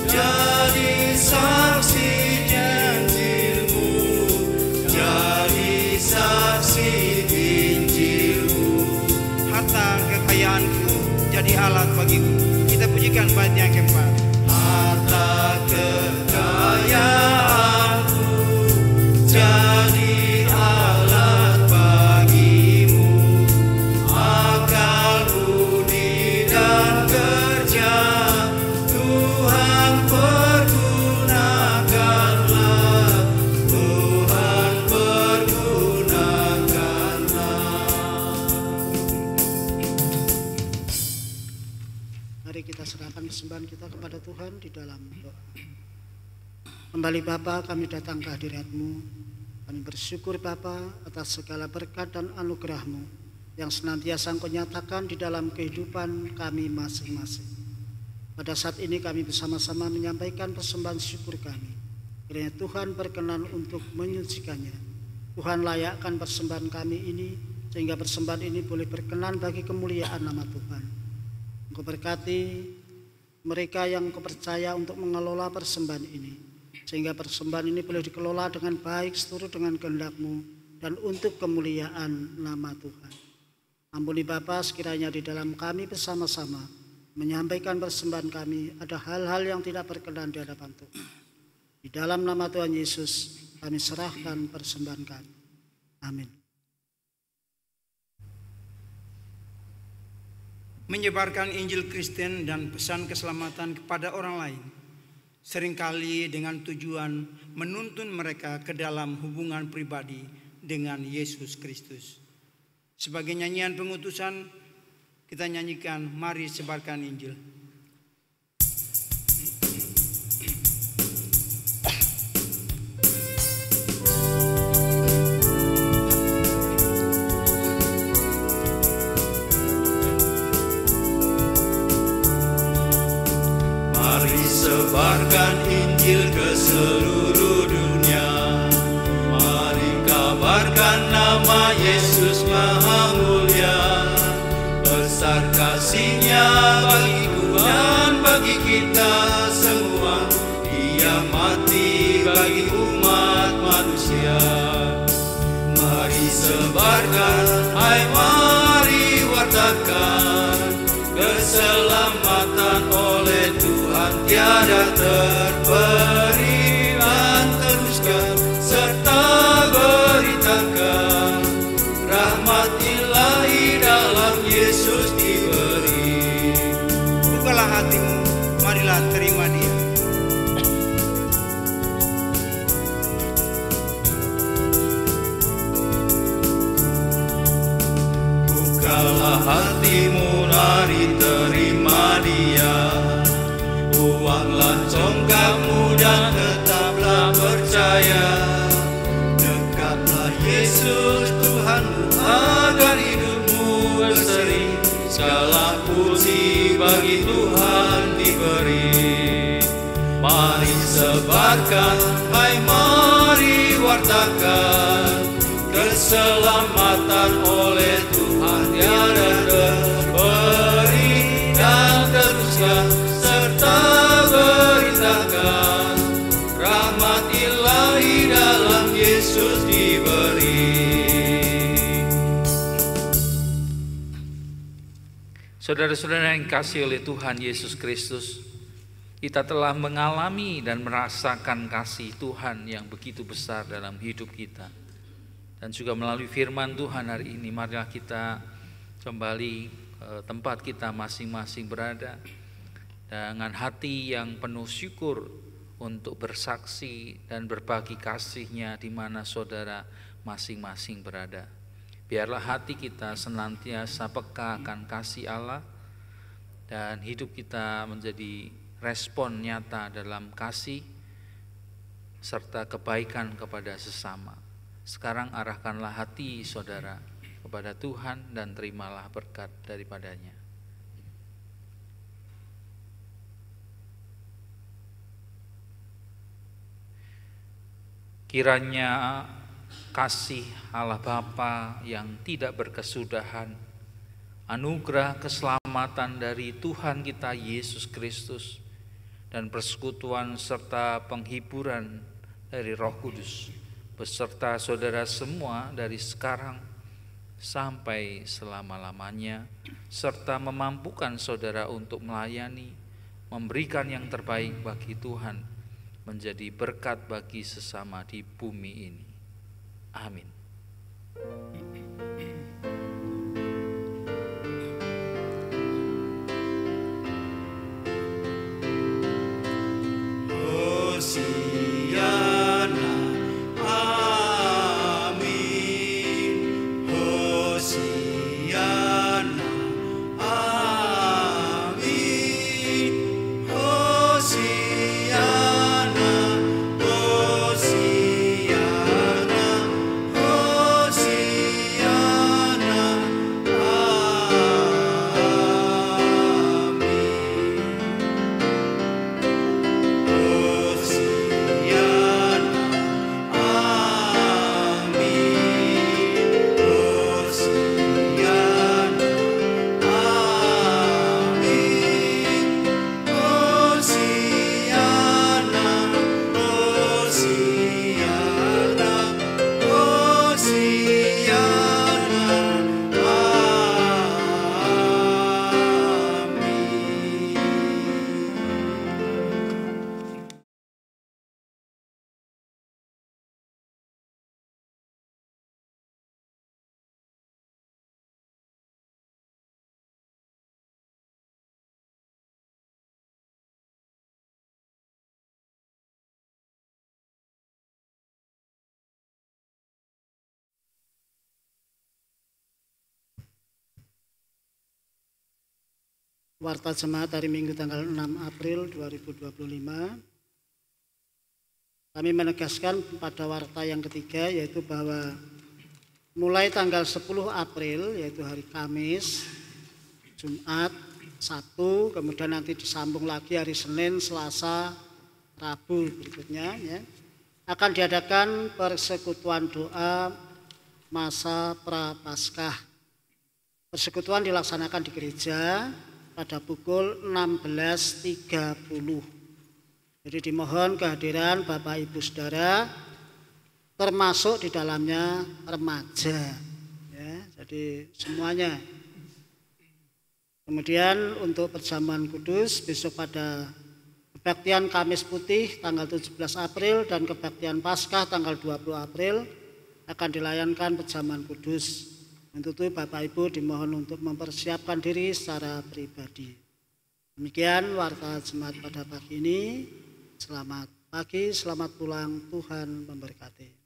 jadi saksi Injilmu, jadi saksi Injilmu. Harta kekayaanku jadi alat bagiku. Kita pujikan bait yang keempat. Harta kekayaanku jadi alat bagimu, akal budi dan kerja Tuhan pergunakanlah, Tuhan pergunakanlah. Mari kita serahkan persembahan kita kepada Tuhan di dalam doa. Kembali Bapa, kami datang ke hadirat-Mu. Kami bersyukur Bapa atas segala berkat dan anugerah-Mu yang senantiasa Engkau nyatakan di dalam kehidupan kami masing-masing. Pada saat ini kami bersama-sama menyampaikan persembahan syukur kami. Kiranya Tuhan berkenan untuk menyucikannya. Tuhan layakkan persembahan kami ini sehingga persembahan ini boleh berkenan bagi kemuliaan nama Tuhan. Engkau berkati mereka yang Engkau percaya untuk mengelola persembahan ini, sehingga persembahan ini boleh dikelola dengan baik seturut dengan kehendak-Mu dan untuk kemuliaan nama Tuhan. Ampuni Bapa, sekiranya di dalam kami bersama-sama menyampaikan persembahan kami ada hal-hal yang tidak berkenan di hadapan Tuhan. Di dalam nama Tuhan Yesus kami serahkan persembahan kami. Amin. Menyebarkan Injil Kristen dan pesan keselamatan kepada orang lain, seringkali dengan tujuan menuntun mereka ke dalam hubungan pribadi dengan Yesus Kristus. Sebagai nyanyian pengutusan, kita nyanyikan Mari Sebarkan Injil. Sebarkan Injil ke seluruh dunia. Mari kabarkan nama Yesus Maha Mulia. Besar kasih-Nya bagiku dan bagi kita semua. Dia mati bagi umat manusia. Mari sebarkan, hai mari wartakan keselamatan oleh Tuhan tiada terberi, dan teruskan serta beritakan rahmat ilahi dalam Yesus diberi. Bukalah hatimu, marilah terima Dia. Bukalah hatimu, mari terima Dia. Buanglah congkakmu dan tetaplah percaya. Dekatlah Yesus Tuhanmu agar hidupmu berseri. Segala puji bagi Tuhan diberi. Mari sebarkan, hai mari wartakan keselamatan oleh Tuhan tiada terberi, dan teruskan serta beritakan rahmat ilahi dalam Yesus diberi. Saudara-saudara yang kasih oleh Tuhan Yesus Kristus, kita telah mengalami dan merasakan kasih Tuhan yang begitu besar dalam hidup kita. Dan juga melalui firman Tuhan hari ini, marilah kita kembali ke tempat kita masing-masing berada dengan hati yang penuh syukur untuk bersaksi dan berbagi kasih-Nya di mana saudara masing-masing berada. Biarlah hati kita senantiasa peka akan kasih Allah dan hidup kita menjadi respon nyata dalam kasih serta kebaikan kepada sesama. Sekarang arahkanlah hati saudara kepada Tuhan dan terimalah berkat daripadanya. Kiranya kasih Allah Bapa yang tidak berkesudahan, anugerah keselamatan dari Tuhan kita Yesus Kristus, dan persekutuan serta penghiburan dari Roh Kudus beserta saudara semua dari sekarang sampai selama-lamanya, serta memampukan saudara untuk melayani, memberikan yang terbaik bagi Tuhan, menjadi berkat bagi sesama di bumi ini. Amin. Warta Jemaat hari Minggu tanggal 6 April 2025. Kami menegaskan pada warta yang ketiga, yaitu bahwa mulai tanggal 10 April, yaitu hari Kamis, Jumat, Sabtu, kemudian nanti disambung lagi hari Senin, Selasa, Rabu berikutnya, ya, akan diadakan persekutuan doa masa Prapaskah. Persekutuan dilaksanakan di gereja pada pukul 16.30. Jadi dimohon kehadiran Bapak Ibu Saudara, termasuk di dalamnya remaja, ya, jadi semuanya. Kemudian untuk perjamuan kudus besok pada kebaktian Kamis Putih tanggal 17 April dan kebaktian Paskah tanggal 20 April akan dilayankan perjamuan kudus. Untuk itu Bapak Ibu dimohon untuk mempersiapkan diri secara pribadi. Demikian warta jemaat pada pagi ini. Selamat pagi, selamat pulang, Tuhan memberkati.